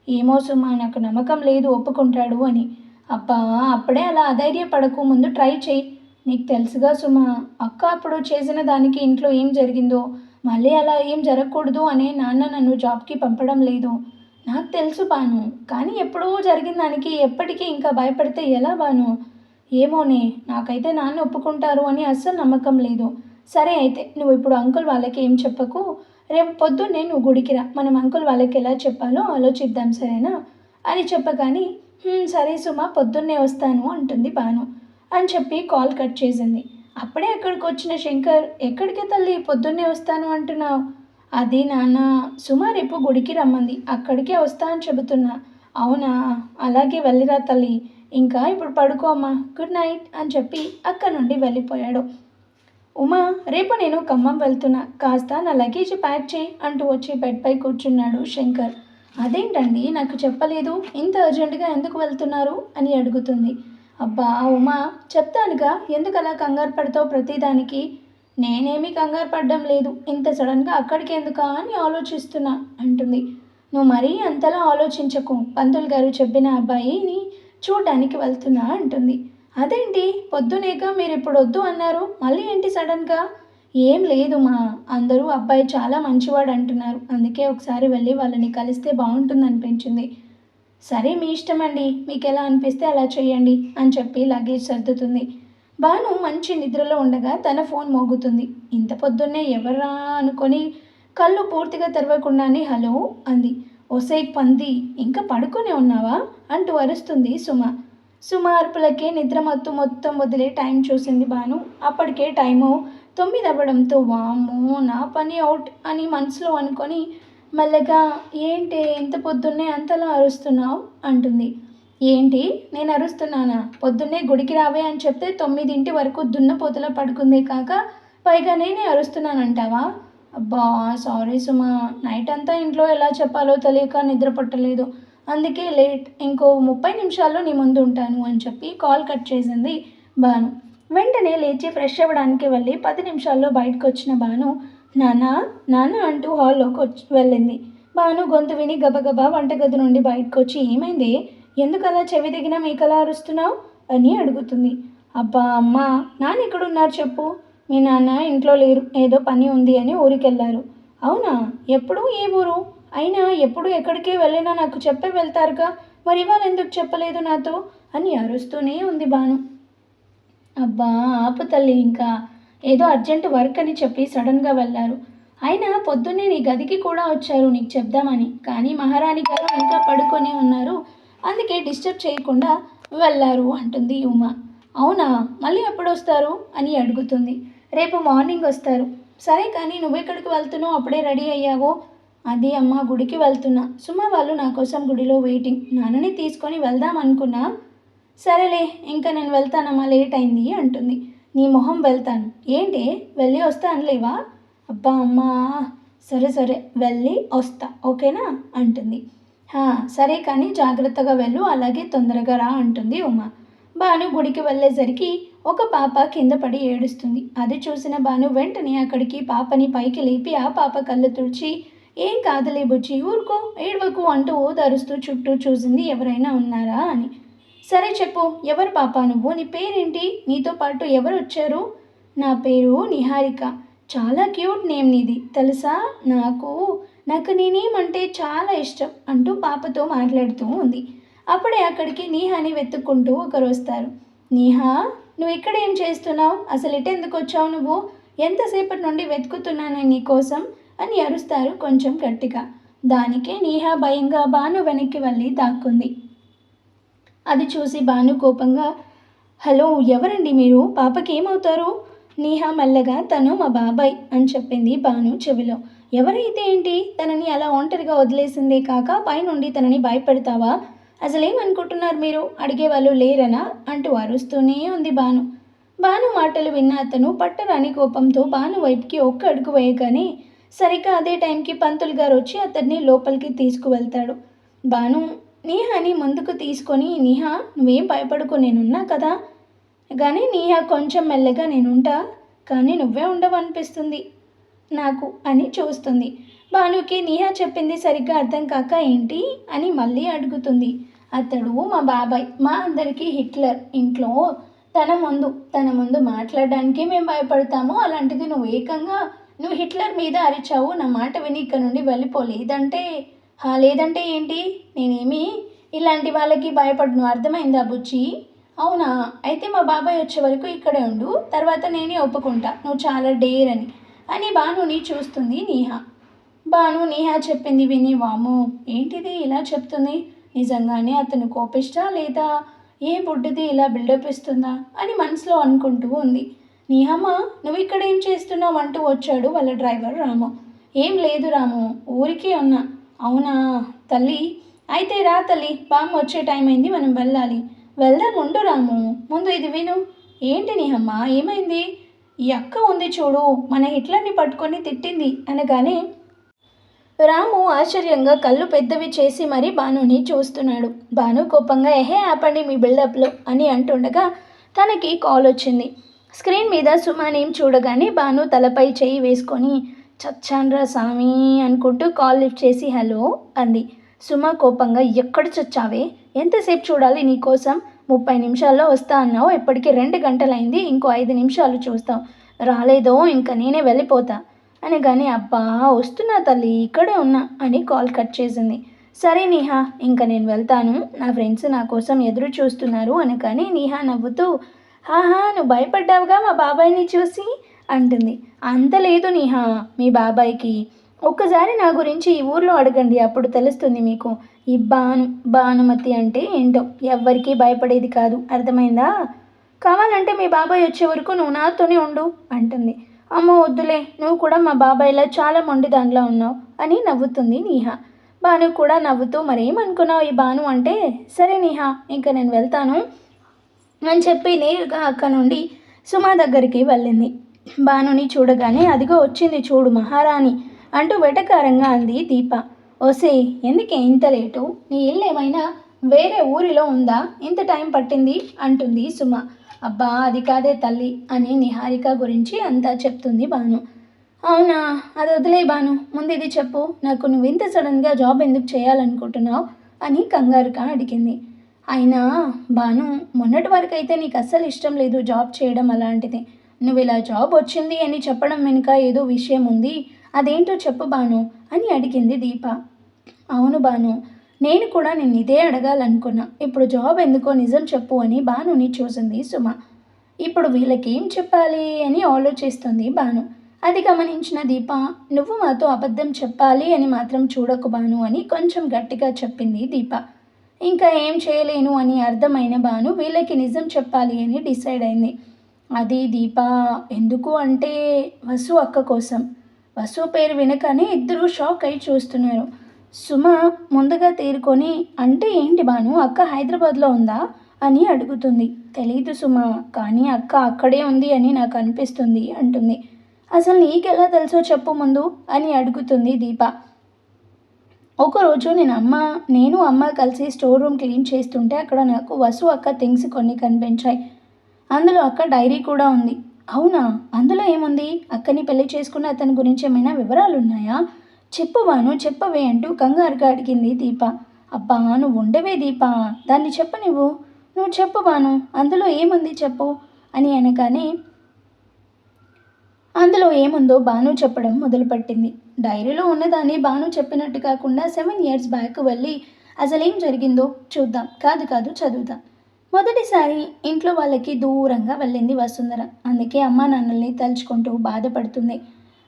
ఏమో సుమ, నాకు నమ్మకం లేదు ఒప్పుకుంటాడు అని. అబ్బా, అప్పుడే అలా అధైర్యపడకు, ముందు ట్రై చేయి. నీకు తెలుసుగా సుమా, అక్క అప్పుడు చేసిన దానికి ఇంట్లో ఏం జరిగిందో, మళ్ళీ అలా ఏం జరగకూడదు అనే నాన్న నన్ను జాబ్కి పంపడం లేదు. నాకు తెలుసు భాను, కానీ ఎప్పుడో జరిగిన దానికి ఎప్పటికీ ఇంకా భయపడితే ఎలా భాను? ఏమోనే, నాకైతే నాన్న ఒప్పుకుంటారు అని అస్సలు నమ్మకం లేదు. సరే అయితే నువ్వు ఇప్పుడు అంకుల్ వాళ్ళకి ఏం చెప్పకు, రేపు పొద్దున్నే నువ్వు గుడికి రా, మనం అంకుల్ వాళ్ళకి ఎలా చెప్పాలో ఆలోచిద్దాం సరేనా అని చెప్పగానే సరే సుమా, పొద్దున్నే వస్తాను అంటుంది భాను అని చెప్పి కాల్ కట్ చేసింది. అప్పుడే అక్కడికి వచ్చిన శంకర్, ఎక్కడికి తల్లి పొద్దున్నే వస్తాను అంటున్నావు? అది నాన్న, సుమ రేపు గుడికి రమ్మంది, అక్కడికే వస్తా అని చెబుతున్నా. అవునా, అలాగే వెళ్ళిరా తల్లి, ఇంకా ఇప్పుడు పడుకో అమ్మా, గుడ్ నైట్ అని చెప్పి అక్కడి నుండి వెళ్ళిపోయాడు. ఉమా, రేపు నేను ఖమ్మం వెళ్తున్నా, కాస్త నా లగేజ్ ప్యాక్ చేయి అంటూ వచ్చి బెడ్పై కూర్చున్నాడు శంకర్. అదేంటండి, నాకు చెప్పలేదు, ఇంత అర్జెంటుగా ఎందుకు వెళ్తున్నారు అని అడుగుతుంది. అబ్బా ఉమా, చెప్తానుగా, ఎందుకు అలా కంగారు పడతావు ప్రతిదానికి? నేనేమీ కంగారు పడడం లేదు, ఇంత సడన్గా అక్కడికి ఎందుకా అని ఆలోచిస్తున్నా అంటుంది. నువ్వు మరీ అంతలా ఆలోచించకు, పంతులు గారు చెప్పిన అబ్బాయిని చూడ్డానికి వెళ్తున్నా అంటుంది. అదేంటి, పొద్దునేగా మీరు ఇప్పుడు వద్దు అన్నారు, మళ్ళీ ఏంటి సడన్గా? ఏం లేదు మా, అందరూ అబ్బాయి చాలా మంచివాడు అంటున్నారు, అందుకే ఒకసారి వెళ్ళి వాళ్ళని కలిస్తే బాగుంటుంది అనిపించింది. సరే మీ ఇష్టం అండి, మీకు ఎలా అనిపిస్తే అలా చేయండి అని చెప్పి లగేజ్ సర్దుతుంది. భాను మంచి నిద్రలో ఉండగా తన ఫోన్ మోగుతుంది. ఇంత పొద్దున్నే ఎవర్రా అనుకొని కళ్ళు పూర్తిగా తెరవకుండానే హలో అంది. ఒసై పంది, ఇంకా పడుకునే ఉన్నావా అంటూ అరుస్తుంది సుమ. సుమ అరుపులకే నిద్ర మొత్తం వదిలే టైం చూసింది భాను. అప్పటికే టైము 9 అవ్వడంతో వామ్మో నా పని అవుట్ అని మనసులో అనుకొని మెల్లగా ఏంటి ఇంత పొద్దున్నే అంతలా అరుస్తున్నావు అంటుంది. ఏంటి, నేను అరుస్తున్నానా? పొద్దున్నే గుడికి రావే అని చెప్తే 9 వరకు దున్నపోతలా పడుకుందే కాక పైగా నేనే అరుస్తున్నానంటావా? అబ్బా సారీ సుమా, నైట్ అంతా ఇంట్లో ఎలా చెప్పాలో తెలియక నిద్ర పట్టలేదు, అందుకే లేట్, ఇంకో 30 నిమిషాల్లో నీ ముందు ఉంటాను అని చెప్పి కాల్ కట్ చేసింది భాను. వెంటనే లేచి ఫ్రెష్ అవ్వడానికి వెళ్ళి 10 నిమిషాల్లో బయటకు వచ్చిన భాను నాన్న నాన్న అంటూ హాల్లోకి వెళ్ళింది. భాను గొంతు విని గబగబా వంటగది నుండి బయటకు వచ్చి ఏమైంది, ఎందుకలా చెవి దిగిన మీకలా అరుస్తున్నావు అని అడుగుతుంది. అబ్బా అమ్మా, నాన్న ఎక్కడున్నారు చెప్పు. మీ నాన్న ఇంట్లో లేరు, ఏదో పని ఉంది అని ఊరికెళ్ళారు. అవునా, ఎప్పుడు, ఏ ఊరు? అయినా ఎప్పుడు ఎక్కడికి వెళ్ళినా నాకు చెప్పే వెళ్తారుగా, మరి ఇవాళ ఎందుకు చెప్పలేదు నాతో అని అరుస్తూనే ఉంది భాను. అబ్బా ఆపు తల్లి, ఇంకా ఏదో అర్జెంట్ వర్క్ అని చెప్పి సడన్గా వెళ్ళారు. అయినా పొద్దున్నే నీ గదికి కూడా వచ్చారు నీకు చెప్దామని, కానీ మహారాణి గారు ఇంకా పడుకొని ఉన్నారు, అందుకే డిస్టర్బ్ చేయకుండా వెళ్ళారు అంటుంది ఉమా. అవునా, మళ్ళీ ఎప్పుడు వస్తారు అని అడుగుతుంది. రేపు మార్నింగ్ వస్తారు. సరే కానీ నువ్వెక్కడికి వెళ్తున్నావు, అప్పుడే రెడీ అయ్యావో? అది అమ్మ, గుడికి వెళ్తున్నా. సుమ వాళ్ళు నా కోసం గుడిలో వెయిటింగ్, నాన్నని తీసుకొని వెళ్దాం అనుకున్నా. సరేలే, ఇంకా నేను వెళ్తానమ్మా, లేట్ అయింది అంటుంది. నీ మొహం వెళ్తాను ఏంటి, వెళ్ళి వస్తా అనలేవా? అబ్బా అమ్మా, సరే సరే వెళ్ళి వస్తా ఓకేనా అంటుంది. సరే కానీ జాగ్రత్తగా వెళ్ళు, అలాగే తొందరగా రా అంటుంది ఉమా. భాను గుడికి వెళ్ళేసరికి ఒక పాప కింద పడి ఏడుస్తుంది. అది చూసిన భాను వెంటనే అక్కడికి పాపని పైకి లేపి ఆ పాప కళ్ళు తుడిచి ఏం కాదులే బుజ్జి, ఊరుకో, ఏడవకు అంటూ ఓదారుస్తూ చుట్టూ చూసింది ఎవరైనా ఉన్నారా అని. సరే చెప్పు, ఎవరు పాప నువ్వు, నీ పేరేంటి, నీతో పాటు ఎవరు వచ్చారు? నా పేరు నిహారిక. చాలా క్యూట్ నేమ్ నీది తెలుసా, నాకు నేనేమంటే చాలా ఇష్టం అంటూ పాపతో మాట్లాడుతూ ఉంది. అప్పుడే అక్కడికి నీహాని వెతుక్కుంటూ ఒకరు వస్తారు. నీహా, నువ్వు ఇక్కడ ఏం చేస్తున్నావు, అసలు ఇటు ఎందుకు వచ్చావు నువ్వు, ఎంతసేపటి నుండి వెతుకుతున్నాను నీకోసం అని అరుస్తారు కొంచెం గట్టిగా. దానికే నీహా భయంగా భాను వెనక్కి వెళ్ళి దాక్కుంది. అది చూసి భాను కోపంగా, హలో ఎవరండి మీరు, పాపకి ఏమవుతారు? నీహా మెల్లగా తను మా బాబాయ్ అని చెప్పింది భాను చెవిలో. ఎవరైతే ఏంటి, తనని అలా ఒంటరిగా వదిలేసిందే కాక పైనుండి తనని భయపెడతావా, అసలేమనుకుంటున్నారు మీరు, అడిగేవాళ్ళు లేరనా అంటూ అరుస్తూనే ఉంది భాను. భాను మాటలు విన్న అతను పట్టరాని కోపంతో భాను వైపుకి ఒక్క అడుగు వేయగానే సరిగ్గా అదే టైంకి పంతులు గారు వచ్చి అతన్ని లోపలికి తీసుకువెళ్తాడు. భాను నీహాని ముందుకు తీసుకొని, నీహా నువ్వేం భయపడుకో, నేనున్నా కదా. కానీ నీహా కొంచెం మెల్లగా, నేనుంటా కానీ నువ్వే ఉండవనిపిస్తుంది నాకు అని చూస్తుంది. భానుకి నీహా చెప్పింది సరిగ్గా అర్థం కాక ఏంటి అని మళ్ళీ అడుగుతుంది. అతడు మా బాబాయ్, మా అందరికీ హిట్లర్, ఇంట్లో తన ముందు మాట్లాడడానికి మేము భయపడతాము, అలాంటిది నువ్వు హిట్లర్ మీద అరిచావు, నా మాట విని ఇక్కడ నుండి వెళ్ళిపోలేదంటే లేదంటే ఏంటి, నేనేమి ఇలాంటి వాళ్ళకి భయపడను, అర్థమైందా బుజ్జి? అవునా, అయితే మా బాబాయ్ వచ్చే వరకు ఇక్కడే ఉండు, తర్వాత నేనే ఒప్పుకుంటా నువ్వు చాలా డేర్ అని భానుని చూస్తుంది నీహా. భాను నీహా చెప్పింది విని, వాము ఏంటిది ఇలా చెప్తుంది, నిజంగానే అతను కోపిష్టా లేదా ఏ బుడ్డిది ఇలా బిల్డప్ ఇస్తుందా అని మనసులో అనుకుంటూ ఉంది. నీహమ్మ, నువ్వు ఇక్కడ ఏం చేస్తున్నావు అంటూ వచ్చాడు వాళ్ళ డ్రైవర్ రాము. ఏం లేదు రాము, ఊరికే ఉన్నా. అవునా తల్లి, అయితే రా తల్లి, బామ్మ వచ్చే టైం అయింది, మనం వెళ్ళాలి. వెళ్దాం, ఉండు రాము, ముందు ఇది విను. ఏంటి నీహమ్మ, ఏమైంది? ఈ అక్క ఉంది చూడు, మన హిట్లర్ని పట్టుకొని తిట్టింది అనగానే రాము ఆశ్చర్యంగా కళ్ళు పెద్దవి చేసి మరీ భానుని చూస్తున్నాడు. భాను కోపంగా ఆపండి మీ బిల్డప్లో అని అంటుండగా తనకి కాల్ వచ్చింది. స్క్రీన్ మీద సుమా నేమ్ చూడగానే భాను తలపై చేయి వేసుకొని చచ్చాన్రా సామి అనుకుంటూ కాల్ లిఫ్ట్ చేసి హలో అంది. సుమా కోపంగా, ఎక్కడ చచ్చావే, ఎంతసేపు చూడాలి నీకోసం, 30 నిమిషాల్లో వస్తా అన్నావు, ఇప్పటికీ 2 గంటలైంది, ఇంకో 5 నిమిషాలు చూస్తావు, రాలేదో ఇంకా నేనే వెళ్ళిపోతా అనగానే అబ్బా వస్తున్నా తల్లి, ఇక్కడే ఉన్నా అని కాల్ కట్ చేసింది. సరే నీహా, ఇంకా నేను వెళ్తాను, నా ఫ్రెండ్స్ నా కోసం ఎదురు చూస్తున్నారు అనగానే నీహా నవ్వుతూ నువ్వు భయపడ్డావుగా మా బాబాయ్ని చూసి అంటుంది. అంత లేదు నీహా, మీ బాబాయ్కి ఒక్కసారి నా గురించి ఈ ఊర్లో అడగండి, అప్పుడు తెలుస్తుంది మీకు. ఈ భానుమతి అంటే ఏంటో, ఎవ్వరికీ భయపడేది కాదు, అర్థమైందా? కావాలంటే మీ బాబాయ్ వచ్చే వరకు నువ్వు నాతోనే ఉండు అంటుంది. అమ్మో వద్దులే, నువ్వు కూడా మా బాబాయ్లా చాలా మొండి దాంట్లో ఉన్నావు అని నవ్వుతుంది నీహా. భాను కూడా నవ్వుతూ మరేమనుకున్నావు ఈ భాను అంటే, సరే నీహా ఇంకా నేను వెళ్తాను అని చెప్పి నేరుగా అక్క నుండి సుమా దగ్గరికి వెళ్ళింది. భానుని చూడగానే అదిగో వచ్చింది చూడు మహారాణి అంటూ వెటకారంగా అంది దీప. ఓసే, ఎందుకే ఇంత లేటు? నీ ఇల్లు ఏమైనా వేరే ఊరిలో ఉందా? ఇంత టైం పట్టింది అంటుంది సుమ. అబ్బా అది కాదే తల్లి అని నిహారిక గురించి అంతా చెప్తుంది భాను. అవునా, అది వదిలే భాను, ముందు ఇది చెప్పు, నాకు నువ్వు ఇంత సడన్గా జాబ్ ఎందుకు చేయాలనుకుంటున్నావు అని కంగారుగా అడిగింది. అయినా భాను, మొన్నటి వరకు అయితే నీకు అస్సలు ఇష్టం లేదు జాబ్ చేయడం అలాంటిది. నువ్వు ఇలా జాబ్ వచ్చింది అని చెప్పడం వెనుక ఏదో విషయం ఉంది, అదేంటో చెప్పు భాను అని అడిగింది దీప. అవును భాను, నేను కూడా నిన్ను ఇదే అడగాలనుకున్నా. ఇప్పుడు జాబ్ ఎందుకో నిజం చెప్పు అని భానుని చూసింది సుమ. ఇప్పుడు వీళ్ళకి ఏం చెప్పాలి అని ఆలోచిస్తుంది భాను. అది గమనించిన దీప, నువ్వు మాతో అబద్ధం చెప్పాలి అని మాత్రం చూడకు భాను అని కొంచెం గట్టిగా చెప్పింది దీప. ఇంకా ఏం చేయలేను అని అర్థమైన భాను వీళ్ళకి నిజం చెప్పాలి అని డిసైడ్ అయింది. అది దీప ఎందుకు అంటే వసు అక్క కోసం. వసు పేరు వినగానే ఇద్దరూ షాక్ అయి చూస్తున్నారు. సుమ ముందుగా తేరుకొని, అంటే ఏంటి భాను, అక్క హైదరాబాద్లో ఉందా అని అడుగుతుంది. తెలీదు సుమ, కానీ అక్క అక్కడే ఉంది అని నాకు అనిపిస్తుంది అంటుంది. అసలు నీకెలా తెలుసో చెప్పు ముందు అని అడుగుతుంది దీప. ఒకరోజు నేను అమ్మ కలిసి స్టోర్ రూమ్ క్లీన్ చేస్తుంటే అక్కడ నాకు వసు అక్క థింగ్స్ కొన్ని కనిపించాయి. అందులో అక్క డైరీ కూడా ఉంది. అవునా, అందులో ఏముంది? అక్కని పెళ్లి చేసుకున్న అతని గురించి ఏమైనా వివరాలు ఉన్నాయా? చెప్పు భాను, చెప్పవే అంటూ కంగారుగా అడిగింది దీప. అబ్బా నువ్వు ఉండవే దీప, దాన్ని చెప్పు నువ్వు చెప్పు భాను, అందులో ఏముంది చెప్పు అని అనగానే అందులో ఏముందో భాను చెప్పడం మొదలుపెట్టింది. డైరీలో ఉన్నదాన్ని భాను చెప్పినట్టు కాకుండా 7 years బ్యాక్ వెళ్ళి అసలేం జరిగిందో చూద్దాం, కాదు చదువుదాం. మొదటిసారి ఇంట్లో వాళ్ళకి దూరంగా వెళ్ళింది వసుంధర. అందుకే అమ్మా నాన్నల్ని తలుచుకుంటూ బాధపడుతుంది.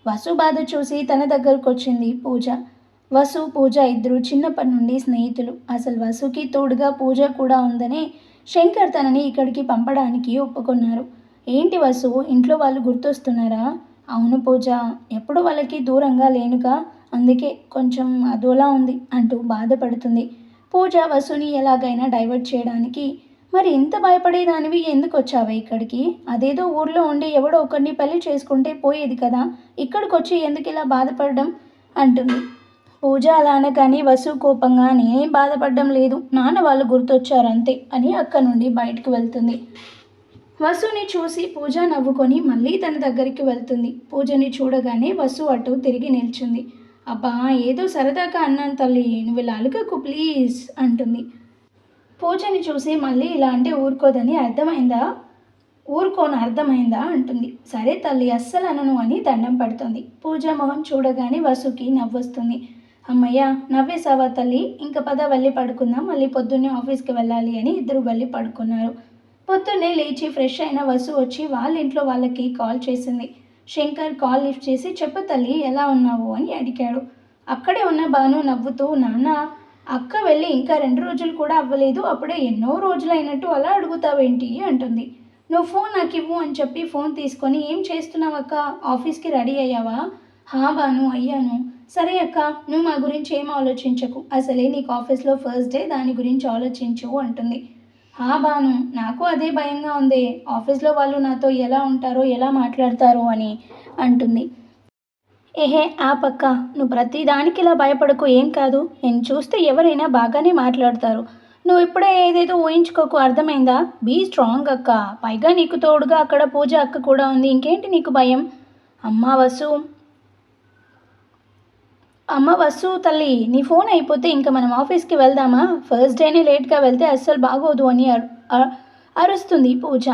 వసు బాధ చూసి తన దగ్గరకు వచ్చింది పూజ. వసు పూజ ఇద్దరు చిన్నప్పటి నుండి స్నేహితులు. అసలు వసుకి తోడుగా పూజ కూడా ఉందని శంకర్ తనని ఇక్కడికి పంపడానికి ఒప్పుకున్నారు. ఏంటి వసు, ఇంట్లో వాళ్ళు గుర్తొస్తున్నారా? అవును పూజ, ఎప్పుడు వాళ్ళకి దూరంగా లేనుగా, అందుకే కొంచెం అదోలా ఉంది అంటూ బాధపడుతుంది. పూజ వసుని ఎలాగైనా డైవర్ట్ చేయడానికి, మరి ఇంత భయపడేదానివి ఎందుకు వచ్చావే ఇక్కడికి? అదేదో ఊర్లో ఉండి ఎవడో ఒకరిని పెళ్లి చేసుకుంటే పోయేది కదా, ఇక్కడికి వచ్చి ఎందుకు ఇలా బాధపడడం అంటుంది. పూజ అలా అనగానే వసు కోపంగా, నేనేం బాధపడడం లేదు, నాన్న వాళ్ళు గుర్తొచ్చారంతే అని అక్క నుండి బయటకు వెళ్తుంది. వసుని చూసి పూజ నవ్వుకొని మళ్ళీ తన దగ్గరికి వెళ్తుంది. పూజని చూడగానే వసు అటు తిరిగి నిల్చుంది. అబ్బా ఏదో సరదాగా అన్నాను తల్లి, నువ్వు ఇలా అలుగకు ప్లీజ్ అంటుంది. పూజని చూసి మళ్ళీ ఇలా అంటే ఊరుకోను అర్థమైందా అంటుంది. సరే తల్లి అస్సలు అనను అని దండం పడుతుంది. పూజ మొహం చూడగానే వసుకి నవ్వొస్తుంది. అమ్మయ్య నవ్వేసావా తల్లి, ఇంక పద వెళ్ళి పడుకుందాం, మళ్ళీ పొద్దున్నే ఆఫీస్కి వెళ్ళాలి అని ఇద్దరు వెళ్ళి పడుకున్నారు. పొద్దున్నే లేచి ఫ్రెష్ అయిన వసు వచ్చి వాళ్ళ ఇంట్లో వాళ్ళకి కాల్ చేసింది. శంకర్ కాల్ లిఫ్ట్ చేసి, చెప్పు తల్లి ఎలా ఉన్నావు అని అడిగాడు. అక్కడే ఉన్న భాను నవ్వుతూ, నాన్న అక్క వెళ్ళి ఇంకా 2 రోజులు కూడా అవ్వలేదు, అప్పుడే ఎన్నో రోజులైనట్టు అలా అడుగుతావేంటి అంటుంది. నువ్వు ఫోన్ నాకు ఇవ్వు అని చెప్పి ఫోన్ తీసుకొని, ఏం చేస్తున్నావు అక్క, ఆఫీస్కి రెడీ అయ్యావా? హా భాను అయ్యాను. సరే అక్క, నువ్వు మా గురించి ఏం ఆలోచించకు, అసలే నీకు ఆఫీస్లో ఫస్ట్ డే, దాని గురించి ఆలోచించు అంటుంది. హా భాను, నాకు అదే భయంగా ఉంది, ఆఫీస్లో వాళ్ళు నాతో ఎలా ఉంటారో ఎలా మాట్లాడతారో అని అంటుంది. ఏహే ఆ పక్క, నువ్వు ప్రతిదానికి ఇలా భయపడకు, ఏం కాదు, నేను చూస్తే ఎవరైనా బాగానే మాట్లాడతారు, నువ్వు ఇప్పుడే ఏదేదో ఊహించుకోకు, అర్థమైందా? బీ స్ట్రాంగ్ అక్క, పైగా నీకు తోడుగా అక్కడ పూజ అక్క కూడా ఉంది, ఇంకేంటి నీకు భయం? అమ్మ వసు తల్లి, నీ ఫోన్ అయిపోతే ఇంకా మనం ఆఫీస్కి వెళ్దామా? ఫస్ట్ డేనే లేట్గా వెళ్తే అస్సలు బాగోదు అని అరుస్తుంది పూజ.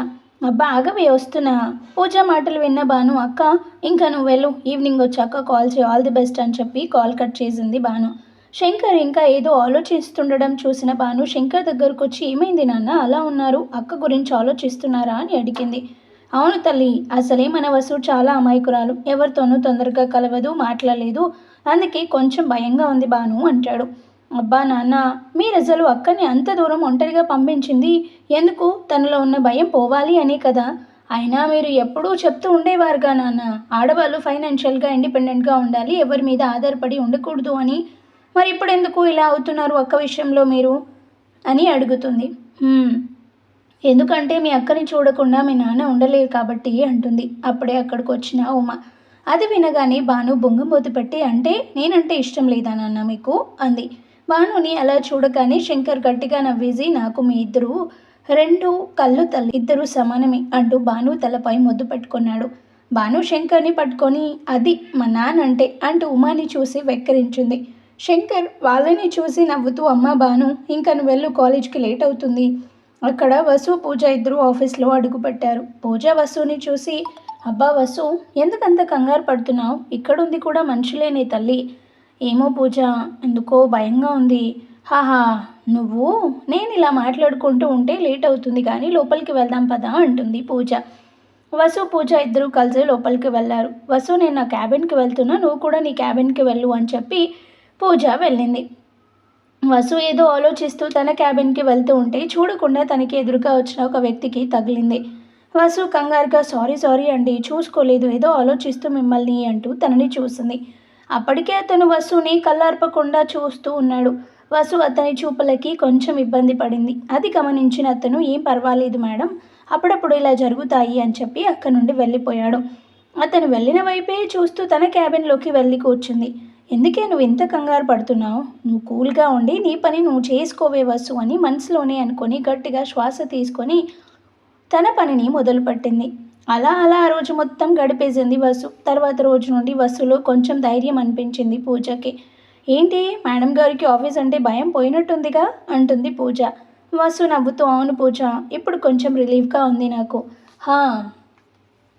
అబ్బా ఆగవే వస్తున్నా. పూజ మాటలు విన్న భాను, అక్క ఇంకా నువ్వు వెళ్ళు, ఈవినింగ్ వచ్చాక కాల్ చేయి, ఆల్ ది బెస్ట్ అని చెప్పి కాల్ కట్ చేసింది భాను. శంకర్ ఇంకా ఏదో ఆలోచిస్తుండడం చూసిన భాను శంకర్ దగ్గరకు వచ్చి, ఏమైంది నాన్న అలా ఉన్నారు, అక్క గురించి ఆలోచిస్తున్నారా అని అడిగింది. అవును తల్లి, అసలే మన వసు చాలా అమాయకురాలు, ఎవరితోనూ తొందరగా కలవదు, మాట్లాడలేదు, అందుకే కొంచెం భయంగా ఉంది భాను అంటాడు. అబ్బా నాన్న, మీరు అసలు అక్కని అంత దూరం ఒంటరిగా పంపించింది ఎందుకు? తనలో ఉన్న భయం పోవాలి అనే కదా. అయినా మీరు ఎప్పుడూ చెప్తూ ఉండేవారుగా నాన్న, ఆడవాళ్ళు ఫైనాన్షియల్గా ఇండిపెండెంట్గా ఉండాలి, ఎవరి మీద ఆధారపడి ఉండకూడదు అని. మరి ఇప్పుడు ఎందుకు ఇలా అవుతున్నారు అక్క విషయంలో మీరు అని అడుగుతుంది. ఎందుకంటే మీ అక్కని చూడకుండా మీ నాన్న ఉండలేరు కాబట్టి అంటుంది. అప్పుడే అక్కడికి వచ్చిన ఉమ. అది వినగానే భాను బొంగమూతి పెట్టి, అంటే నేనంటే ఇష్టం లేదా నాన్న మీకు అంది. భానుని అలా చూడగానే శంకర్ గట్టిగా నవ్వేసి, నాకు మీ ఇద్దరు రెండు కళ్ళు తల్లి, ఇద్దరు సమానమే అంటూ భాను తలపై ముద్దు పెట్టుకున్నాడు. భాను శంకర్ని పట్టుకొని, అది మా నాన్న అంటే అంటూ ఉమాని చూసి వెక్కిరించింది. శంకర్ వాళ్ళని చూసి నవ్వుతూ, అమ్మా భాను, ఇంకా నువ్వు వెళ్ళు, కాలేజ్కి లేట్ అవుతుంది. అక్కడ వసు పూజ ఇద్దరు ఆఫీస్లో అడుగుపెట్టారు. పూజ వసుని చూసి, అబ్బా వసు, ఎందుకంత కంగారు పడుతున్నావు? ఇక్కడుంది కూడా మనుషులేనే తల్లి. ఏమో పూజ, ఎందుకో భయంగా ఉంది. హాహా, నువ్వు నేను ఇలా మాట్లాడుకుంటూ ఉంటే లేట్ అవుతుంది, కానీ లోపలికి వెళ్దాం పదా అంటుంది పూజ. వసు పూజ ఇద్దరు కలిసి లోపలికి వెళ్ళారు. వసు, నేను నా క్యాబిన్కి వెళ్తున్నా, నువ్వు కూడా నీ క్యాబిన్కి వెళ్ళు అని చెప్పి పూజ వెళ్ళింది. వసు ఏదో ఆలోచిస్తూ తన క్యాబిన్కి వెళ్తూ ఉంటే చూడకుండా తనకి ఎదురుగా వచ్చిన ఒక వ్యక్తికి తగిలింది. వసు కంగారుగా, సారీ అండి, చూసుకోలేదు, ఏదో ఆలోచిస్తూ మిమ్మల్ని అంటూ తనని చూసింది. అప్పటికే అతను వసుని కళ్ళార్పకుండా చూస్తూ ఉన్నాడు. వసు అతని చూపులకి కొంచెం ఇబ్బంది పడింది. అది గమనించిన అతను, ఏం పర్వాలేదు మేడం, అప్పుడప్పుడు ఇలా జరుగుతాయి అని చెప్పి అక్కడి నుండి వెళ్ళిపోయాడు. అతను వెళ్ళిన వైపే చూస్తూ తన క్యాబిన్లోకి వెళ్ళి కూర్చుంది. ఎందుకే నువ్వు ఇంత కంగారు పడుతున్నావు? నువ్వు కూల్గా ఉండి నీ పని నువ్వు చేసుకోవే వసు అని మనసులోనే అనుకొని గట్టిగా శ్వాస తీసుకొని తన పనిని మొదలుపెట్టింది. అలా ఆ రోజు మొత్తం గడిపేసింది వసు. తర్వాత రోజు నుండి వసులో కొంచెం ధైర్యం అనిపించింది పూజకి. ఏంటి, మేడం గారికి ఆఫీస్ అంటే భయం పోయినట్టుందిగా అంటుంది పూజ. వసు నవ్వుతూ, అవును పూజ, ఇప్పుడు కొంచెం రిలీఫ్గా ఉంది నాకు. హా,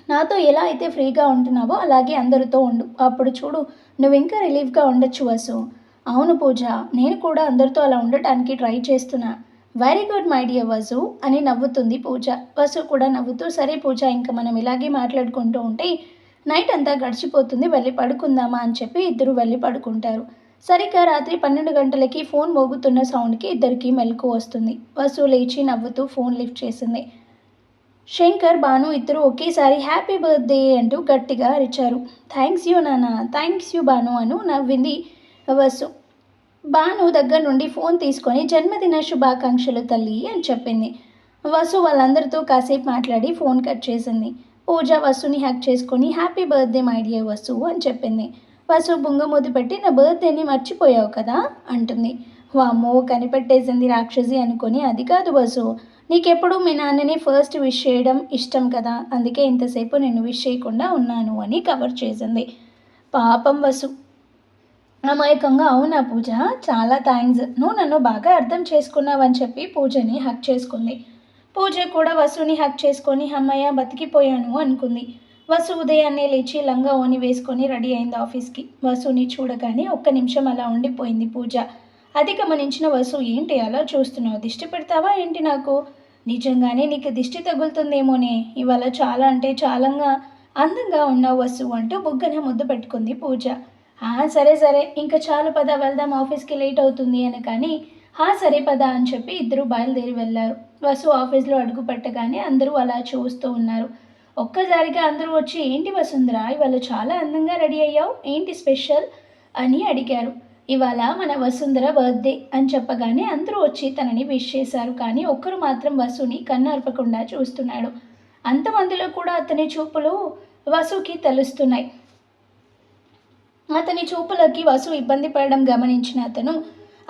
నాతో ఎలా అయితే ఫ్రీగా ఉంటున్నావో అలాగే అందరితో ఉండు, అప్పుడు చూడు నువ్వు ఇంకా రిలీఫ్గా ఉండొచ్చు వసు. అవును పూజ, నేను కూడా అందరితో అలా ఉండటానికి ట్రై చేస్తున్నా. Very good my dear Vasu అని నవ్వుతుంది పూజ. వసు కూడా నవ్వుతూ, సరే పూజ, ఇంకా మనం ఇలాగే మాట్లాడుకుంటూ ఉంటే నైట్ అంతా గడిచిపోతుంది, వెళ్ళి పడుకుందామా అని చెప్పి ఇద్దరు వెళ్ళి పడుకుంటారు. సరిగ్గా రాత్రి 12 గంటలకి ఫోన్ మోగుతున్న సౌండ్కి ఇద్దరికి మెలకు వస్తుంది. వసు లేచి నవ్వుతూ ఫోన్ లిఫ్ట్ చేసింది. శంకర్, భాను ఇద్దరు ఒకేసారి హ్యాపీ బర్త్డే అంటూ గట్టిగా అరిచారు. థ్యాంక్స్ యూ నాన్న, థ్యాంక్స్ యూ భాను అను నవ్వింది వసు. భాను దగ్గర నుండి ఫోన్ తీసుకొని, జన్మదిన శుభాకాంక్షలు తల్లి అని చెప్పింది. వసు వాళ్ళందరితో కాసేపు మాట్లాడి ఫోన్ కట్ చేసింది. పూజ వసుని హ్యాక్ చేసుకొని, happy birthday my dear Vasu అని చెప్పింది. వసు బుంగమూతి పెట్టి, నా బర్త్డేని మర్చిపోయావు కదా అంటుంది. వామ్మో, కనిపెట్టేసింది రాక్షసి అనుకొని, అది కాదు వసు, నీకెప్పుడు మీ నాన్నని ఫస్ట్ విష్ చేయడం ఇష్టం కదా, అందుకే ఇంతసేపు నేను విష్ చేయకుండా ఉన్నాను అని కవర్ చేసింది. పాపం వసు అమాయకంగా, అవునా పూజ, చాలా థ్యాంక్స్, నువ్వు నన్ను బాగా అర్థం చేసుకున్నావని చెప్పి పూజని హక్ చేసుకుంది. పూజ కూడా వసుని హక్ చేసుకొని, అమ్మయ్య బతికిపోయాను అనుకుంది. వసు ఉదయాన్నే లేచి లంగా ఓని వేసుకొని రెడీ అయింది ఆఫీస్కి. వసుని చూడగానే ఒక్క నిమిషం అలా ఉండిపోయింది పూజ. అది గమనించిన వసు, ఏంటి అలా చూస్తున్నావు, దిష్టి పెడతావా ఏంటి నాకు? నిజంగానే నీకు దిష్టి తగులుతుందేమోనే, ఇవాళ చాలా అంటే చాలా అందంగా ఉన్నావు వసు అంటూ బుగ్గన ముద్దు పెట్టుకుంది పూజ. సరే ఇంకా చాలు పద, వెళ్దాం, ఆఫీస్కి లేట్ అవుతుంది అని, కానీ సరే పద అని చెప్పి ఇద్దరు బయలుదేరి వెళ్ళారు. వసు ఆఫీస్లో అడుగు పెట్టగానే అందరూ అలా చూస్తూ ఉన్నారు. ఒక్కసారిగా అందరూ వచ్చి, ఏంటి వసుంధర, ఇవాళ చాలా అందంగా రెడీ అయ్యావు, ఏంటి స్పెషల్ అని అడిగారు. ఇవాళ మన వసుంధర బర్త్డే అని చెప్పగానే అందరూ వచ్చి తనని విష్ చేశారు. కానీ ఒక్కరు మాత్రం వసుని కన్నార్పకుండా చూస్తున్నాడు. అంతమందిలో కూడా అతని చూపులు వసుకి తెలుస్తున్నాయి. అతని చూపులకి వసు ఇబ్బంది పడడం గమనించిన అతను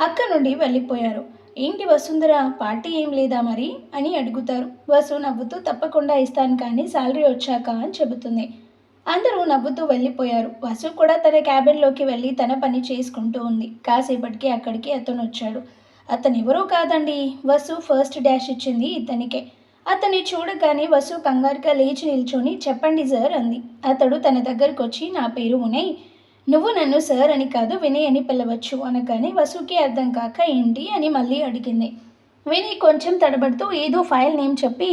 అక్కడి నుండి వెళ్ళిపోయారు. ఏంటి వసుంధర, పార్టీ ఏం లేదా మరి అని అడుగుతారు. వసు నవ్వుతూ, తప్పకుండా ఇస్తాను, కానీ శాలరీ వచ్చాక అని చెబుతుంది. అందరూ నవ్వుతూ వెళ్ళిపోయారు. వసు కూడా తన క్యాబిన్లోకి వెళ్ళి తన పని చేసుకుంటూ ఉంది. కాసేపటికి అక్కడికి అతను వచ్చాడు. అతను ఎవరో కాదండి, వసు ఫస్ట్ డాష్ ఇచ్చింది ఇతనికే. అతన్ని చూడగానే వసు కంగారుగా లేచి నిల్చొని, చెప్పండి సార్ అంది. అతడు తన దగ్గరకు వచ్చి, నా పేరు ఉనయ్, నువ్వు నన్ను సార్ అని కాదు వినయ్ అని పిలవచ్చు అనగానే వసుకి అర్థం కాక, ఏంటి అని మళ్ళీ అడిగింది. వినయ్ కొంచెం తడబడుతూ ఏదో ఫైల్ నేమ్ చెప్పి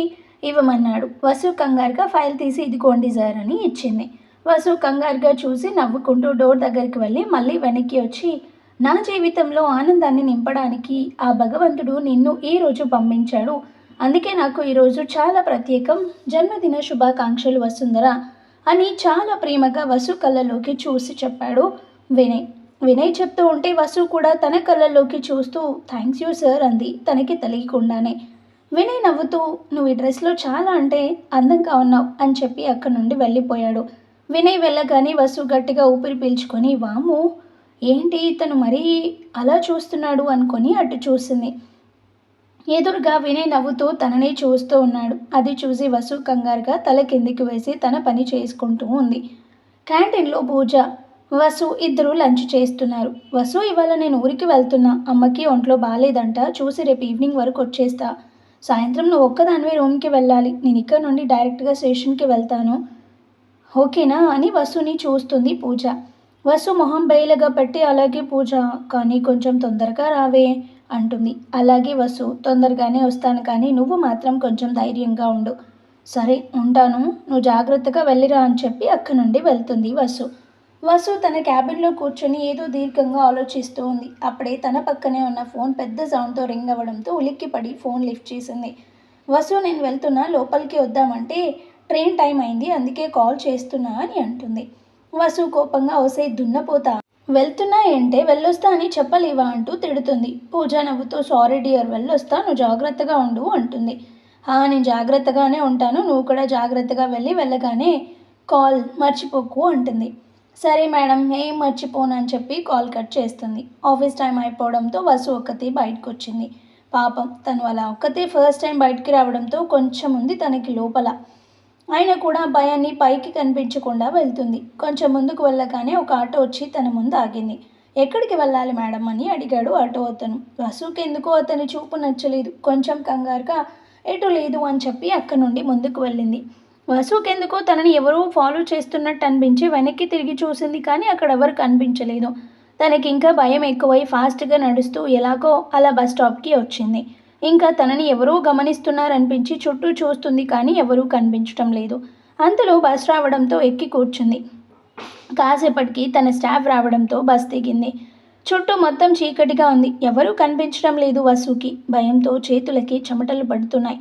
ఇవ్వమన్నాడు. వసు కంగారుగా ఫైల్ తీసి, ఇదిగోండి సార్ అని ఇచ్చింది. వసు కంగారుగా చూసి నవ్వుకుంటూ డోర్ దగ్గరికి వెళ్ళి మళ్ళీ వెనక్కి వచ్చి, నా జీవితంలో ఆనందాన్ని నింపడానికి ఆ భగవంతుడు నిన్ను ఈరోజు పంపించాడు, అందుకే నాకు ఈరోజు చాలా ప్రత్యేకం, జన్మదిన శుభాకాంక్షలు వసుంధర అని చాలా ప్రేమగా వసు కళ్ళలోకి చూసి చెప్పాడు వినయ్. వినయ్ చెప్తూ ఉంటే వసు కూడా తన కళ్ళల్లోకి చూస్తూ, థ్యాంక్స్ యూ సార్ అంది తనకి తెలియకుండానే. వినయ్ నవ్వుతూ, నువ్వు ఈ డ్రెస్లో చాలా అంటే అందంగా ఉన్నావు అని చెప్పి అక్కడి నుండి వెళ్ళిపోయాడు. వినయ్ వెళ్ళగానే వసు గట్టిగా ఊపిరి పీల్చుకొని వాము ఏంటి తను మరీ అలా చూస్తున్నాడు అనుకొని అటు చూసింది. ఎదురుగా వినయ్ నవ్వుతూ తననే చూస్తూ ఉన్నాడు. అది చూసి వసు కంగారుగా తల కిందికి వేసి తన పని చేసుకుంటూ ఉంది. క్యాంటీన్లో పూజ వసు ఇద్దరు లంచ్ చేస్తున్నారు. వసు ఇవాళ నేను ఊరికి వెళ్తున్నా, అమ్మకి ఒంట్లో బాగాలేదంట, చూసి రేపు ఈవినింగ్ వరకు వచ్చేస్తా. సాయంత్రం నువ్వు ఒక్కదానివే రూమ్కి వెళ్ళాలి. నేను ఇక్కడ నుండి డైరెక్ట్గా స్టేషన్కి వెళ్తాను, ఓకేనా అని వసుని చూస్తుంది పూజ. వసు మొహం బయలుగా పెట్టి అలాగే పూజ, కానీ కొంచెం తొందరగా రావే అంటుంది. అలాగే వసు, తొందరగానే వస్తాను, కానీ నువ్వు మాత్రం కొంచెం ధైర్యంగా ఉండు. సరే ఉంటాను, నువ్వు జాగ్రత్తగా వెళ్ళిరా అని చెప్పి అక్కడి నుండి వెళ్తుంది వసు. వసు తన క్యాబిన్లో కూర్చొని ఏదో దీర్ఘంగా ఆలోచిస్తూ ఉంది. అప్పుడే తన పక్కనే ఉన్న ఫోన్ పెద్ద సౌండ్తో రింగ్ అవ్వడంతో ఉలిక్కిపడి ఫోన్ లిఫ్ట్ చేసింది. వసు, నేను వెళ్తున్నా, లోపలికి వద్దామంటే ట్రైన్ టైం అయింది, అందుకే కాల్ చేస్తున్నా అని అంటుంది. వసు కోపంగా ఓసే దున్నపోతా, వెళ్తున్నా ఏంటే, వెళ్ళొస్తా అని చెప్పలేవా అంటూ తిడుతుంది. పూజ నవ్వుతూ సారీ డియర్, వెళ్ళొస్తా, నువ్వు జాగ్రత్తగా ఉండు అంటుంది. నేను జాగ్రత్తగానే ఉంటాను, నువ్వు కూడా జాగ్రత్తగా వెళ్ళగానే కాల్ మర్చిపోకు అంటుంది. సరే మేడం, ఏం మర్చిపోను అని చెప్పి కాల్ కట్ చేస్తుంది. ఆఫీస్ టైం అయిపోవడంతో వసు ఒక్కతే బయటకు వచ్చింది. పాపం తను అలా ఒక్కతే ఫస్ట్ టైం బయటికి రావడంతో కొంచెం ఉంది తనకి లోపల. ఆయన కూడా భయాన్ని పైకి కనిపించకుండా వెళ్తుంది. కొంచెం ముందుకు వెళ్ళగానే ఒక ఆటో వచ్చి తన ముందు ఆగింది. ఎక్కడికి వెళ్ళాలి మేడం అని అడిగాడు ఆటో అతను. వసుకి ఎందుకో అతని చూపు నచ్చలేదు. కొంచెం కంగారుగా ఎటు లేదు అని చెప్పి అక్కడి నుండి ముందుకు వెళ్ళింది. వసుకెందుకో తనని ఎవరో ఫాలో చేస్తున్నట్టు అనిపించి వెనక్కి తిరిగి చూసింది, కానీ అక్కడ ఎవరు కనిపించలేదు. తనకి ఇంకా భయం ఎక్కువై ఫాస్ట్గా నడుస్తూ ఎలాగో అలా బస్ స్టాప్కి వచ్చింది. ఇంకా తనని ఎవరో గమనిస్తున్నారనిపించి చుట్టూ చూస్తుంది, కానీ ఎవరూ కనిపించడం లేదు. అంతలో బస్ రావడంతో ఎక్కి కూర్చుంది. కాసేపటికి తన స్టాఫ్ రావడంతో బస్ దిగింది. చుట్టూ మొత్తం చీకటిగా ఉంది. ఎవరూ కనిపించడం లేదు వసుకి. భయంతో చేతులకి చెమటలు పడుతున్నాయి.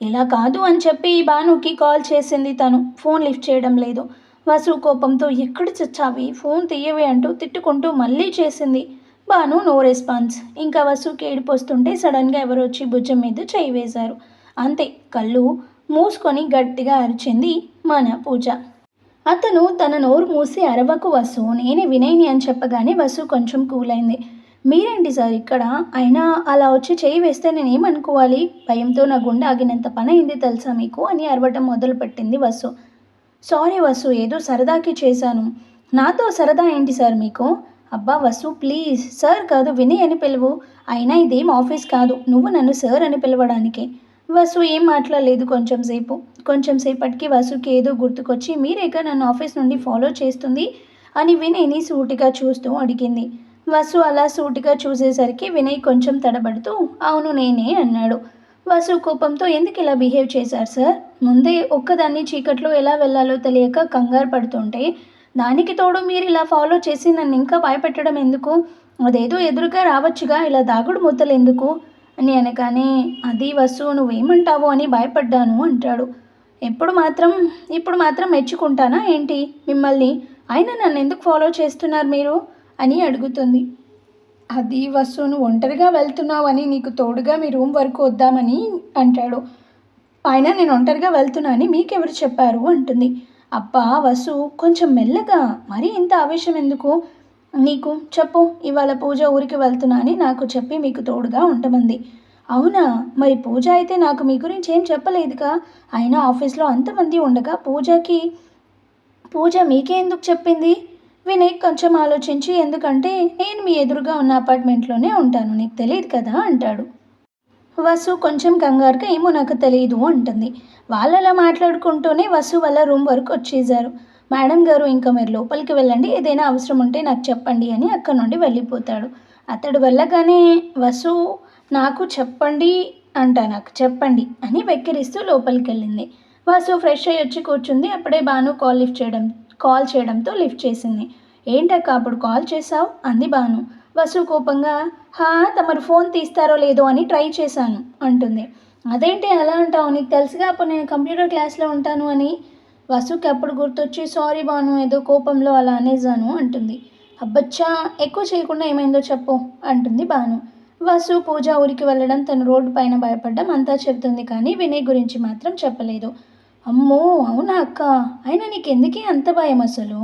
ఇలా కాదు అని చెప్పి భానుకి కాల్ చేసింది తను. ఫోన్ లిఫ్ట్ చేయడం లేదు. వసు కోపంతో ఎక్కడ చచ్చావి, ఫోన్ తీయవే అంటూ తిట్టుకుంటూ మళ్ళీ చేసింది. Bhanu no response. ఇంకా వసుకి ఏడుపు వస్తుంటే సడన్గా ఎవరు వచ్చి భుజం మీద చేయి వేశారు. అంతే, కళ్ళు మూసుకొని గట్టిగా అరిచింది మన పూజ. అతను తన నోరు మూసి అరవకు వసు, నేనే వినయ్ని అని చెప్పగానే వసు కొంచెం కూల్ అయింది. మీరేంటి సార్ ఇక్కడ, అయినా అలా వచ్చి చేయి వేస్తే నేనేమనుకోవాలి, భయంతో నా గుండె ఆగినంత పని అయింది తెలుసా మీకు అని అరవటం మొదలుపెట్టింది వసు. సారీ వసు, ఏదో సరదాకి చేశాను. నాతో సరదా ఏంటి సార్ మీకు? అబ్బా వసు ప్లీజ్, సార్ కాదు వినయ్ అని పిలువు. అయినా ఇదేం ఆఫీస్ కాదు, నువ్వు నన్ను సార్ అని పిలవడానికి. వసు ఏం మాట్లాడలేదు కొంచెం సేపటికి వసుకి ఏదో గుర్తుకొచ్చి మీరేగా నన్ను ఆఫీస్ నుండి ఫాలో చేస్తుంది అని వినయ్ని సూటిగా చూస్తూ అడిగింది. వసు అలా సూటిగా చూసేసరికి వినయ్ కొంచెం తడబడుతూ అవును నేనే అన్నాడు. వసు కోపంతో ఎందుకు ఇలా బిహేవ్ చేశారు సార్? ముందే ఒక్కదాన్ని చీకట్లో ఎలా వెళ్ళాలో తెలియక కంగారు పడుతుంటే దానికి తోడు మీరు ఇలా ఫాలో చేసి నన్ను ఇంకా భయపెట్టడం ఎందుకు? అదేదో ఎదురుగా రావచ్చుగా, ఇలా దాగుడు మూతలు ఎందుకు అని అనగానే అది వసు నువ్వేమంటావో అని భయపడ్డాను అంటాడు. ఇప్పుడు మాత్రం మెచ్చుకుంటానా ఏంటి మిమ్మల్ని? అయినా నన్ను ఎందుకు ఫాలో చేస్తున్నారు మీరు అని అడుగుతుంది. అది వసు నువ్వు ఒంటరిగా వెళ్తున్నావని నీకు తోడుగా మీ రూమ్ వరకు వద్దామని అంటాడు. అయినా నేను ఒంటరిగా వెళ్తున్నా అని మీకెవరు చెప్పారు అంటుంది. అబ్బా వసు కొంచెం మెల్లగా, మరీ ఇంత ఆవేశం ఎందుకు నీకు? చెప్పు, ఇవాళ పూజ ఊరికి వెళ్తున్నా అని నాకు చెప్పి మీకు తోడుగా ఉండమంది. అవునా? మరి పూజ అయితే నాకు మీ గురించి ఏం చెప్పలేదుగా. అయినా ఆఫీస్లో అంతమంది ఉండగా పూజ మీకే ఎందుకు చెప్పింది? వినయ్ కొంచెం ఆలోచించి ఎందుకంటే నేను మీ ఎదురుగా ఉన్న అపార్ట్మెంట్లోనే ఉంటాను, నీకు తెలియదు కదా అంటాడు. వసు కొంచెం కంగారుగా ఏమో నాకు తెలియదు అంటుంది. వాళ్ళు అలా మాట్లాడుకుంటూనే వసు వాళ్ళ రూమ్ వరకు వచ్చేసారు. మేడం గారు ఇంకా మీరు లోపలికి వెళ్ళండి, ఏదైనా అవసరం ఉంటే నాకు చెప్పండి అని అక్కడి నుండి వెళ్ళిపోతాడు. అతడు వెళ్ళగానే వసు నాకు చెప్పండి అని వెక్కిరిస్తూ లోపలికి వెళ్ళింది. వసు ఫ్రెష్ అయ్యి వచ్చి కూర్చుంది. అప్పుడే భాను కాల్ చేయడంతో లిఫ్ట్ చేసింది. ఏంటక్క అప్పుడు కాల్ చేశావు అంది భాను. వసు కోపంగా తమరు ఫోన్ తీస్తారో లేదో అని ట్రై చేశాను అంటుంది. అదేంటి అలా అంటావు, నీకు తెలుసుగా అప్పుడు నేను కంప్యూటర్ క్లాస్లో ఉంటాను అని. వసుకి అప్పుడు గుర్తొచ్చి సారీ భాను, ఏదో కోపంలో అలా అనేసాను అంటుంది. అబ్బచ్చా, ఎక్కువ చేయకుండా ఏమైందో చెప్పు అంటుంది భాను. వసు పూజ ఊరికి వెళ్ళడం, తను రోడ్డు పైన భయపడ్డం అంతా చెప్తుంది, కానీ వినయ్ గురించి మాత్రం చెప్పలేదు. అమ్మో! అవునా అక్క? అయినా నీకెందుకే అంత భయం అసలు?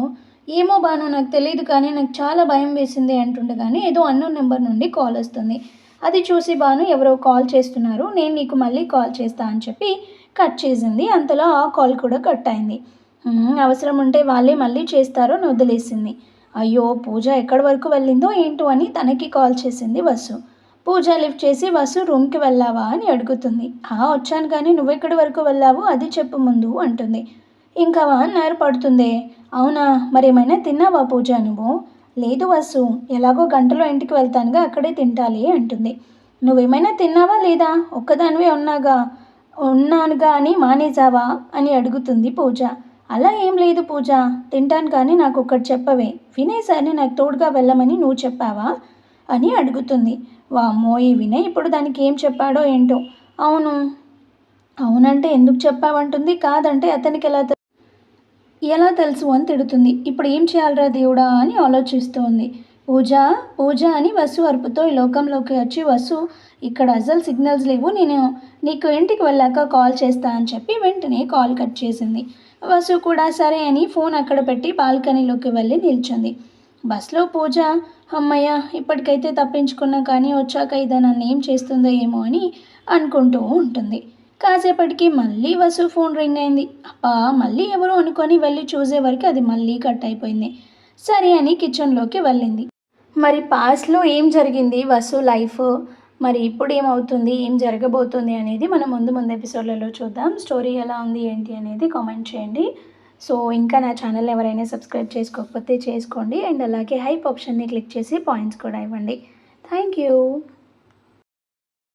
ఏమో బాను నాకు తెలీదు కానీ నాకు చాలా భయం వేసింది అంటుండగానే ఏదో అన్నోన్ నెంబర్ నుండి కాల్ వస్తుంది. అది చూసి బాను ఎవరో కాల్ చేస్తున్నారు. నేను నీకు మళ్ళీ కాల్ చేస్తా అని చెప్పి కట్ చేసింది. అంతలో ఆ కాల్ కూడా కట్ అయింది. అవసరం ఉంటే వాళ్ళే మళ్ళీ చేస్తారో అని వదిలేసింది. అయ్యో! పూజ ఎక్కడి వరకు వెళ్ళిందో ఏంటో అని తనకి కాల్ చేసింది వసు. పూజ లిఫ్ట్ చేసి వసు రూమ్‌కి వెళ్ళావా అని అడుగుతుంది. వచ్చాను కానీ నువ్వెక్కడి వరకు వెళ్ళావు అది చెప్పు ముందు అంటుంది. ఇంకా 1 అవర్ పడుతుందే. అవునా మరేమైనా తిన్నావా పూజ నువ్వు? లేదు వసు ఎలాగో గంటలో ఇంటికి వెళ్తానుగా అక్కడే తింటాలే అంటుంది. నువ్వేమైనా తిన్నావా లేదా? ఒక్కదానివే ఉన్నానుగా అని మానేసావా అని అడుగుతుంది పూజ. అలా ఏం లేదు పూజ. తింటాను కానీ నాకొక్కటి చెప్పవే. వినయ్ సార్‌ని నాకు తోడుగా వెళ్ళమని నువ్వు చెప్పావా? అని అడుగుతుంది. వామ్మో! ఈ వినయ్ ఇప్పుడు దానికి ఏం చెప్పాడో ఏంటో. అవును. అవునంటే ఎందుకు చెప్పావంటుంది. కాదంటే అతనికి ఎలా తెలుసు అని తిడుతుంది. ఇప్పుడు ఏం చేయాలిరా దేవుడా అని ఆలోచిస్తూ ఉంది. పూజ పూజ అని వసు అరుపుతో ఈ లోకంలోకి వచ్చి వసు ఇక్కడ అసలు సిగ్నల్స్ లేవు. నేను నీకు ఇంటికి వెళ్ళాక కాల్ చేస్తా అని చెప్పి వెంటనే కాల్ కట్ చేసింది. వసు కూడా సరే అని ఫోన్ అక్కడ పెట్టి బాల్కనీలోకి వెళ్ళి నిల్చుంది. బస్లో పూజ అమ్మయ్య ఇప్పటికైతే తప్పించుకున్నా కానీ వచ్చాక ఇది నన్ను ఏం చేస్తుందో ఏమో అని అనుకుంటూ ఉంటుంది. కాసేపటికి మళ్ళీ వసు ఫోన్ రింగ్ అయింది. అబ్బా మళ్ళీ ఎవరో అనుకొని వెళ్ళి చూసేవరకు అది మళ్ళీ కట్ అయిపోయింది. సరే అని కిచెన్లోకి వెళ్ళింది. మరి పాస్ట్లో ఏం జరిగింది వసు లైఫ్, మరి ఇప్పుడు ఏమవుతుంది, ఏం జరగబోతుంది అనేది మనం ముందు ముందు ఎపిసోడ్లలో చూద్దాం. స్టోరీ ఎలా ఉంది ఏంటి అనేది కామెంట్ చేయండి. సో ఇంకా నా ఛానల్ ఎవరైనా సబ్స్క్రైబ్ చేసుకోకపోతే చేసుకోండి. అండ్ అలాగే హైప్ ఆప్షన్ని క్లిక్ చేసి పాయింట్స్ కూడా ఇవ్వండి. Thank you.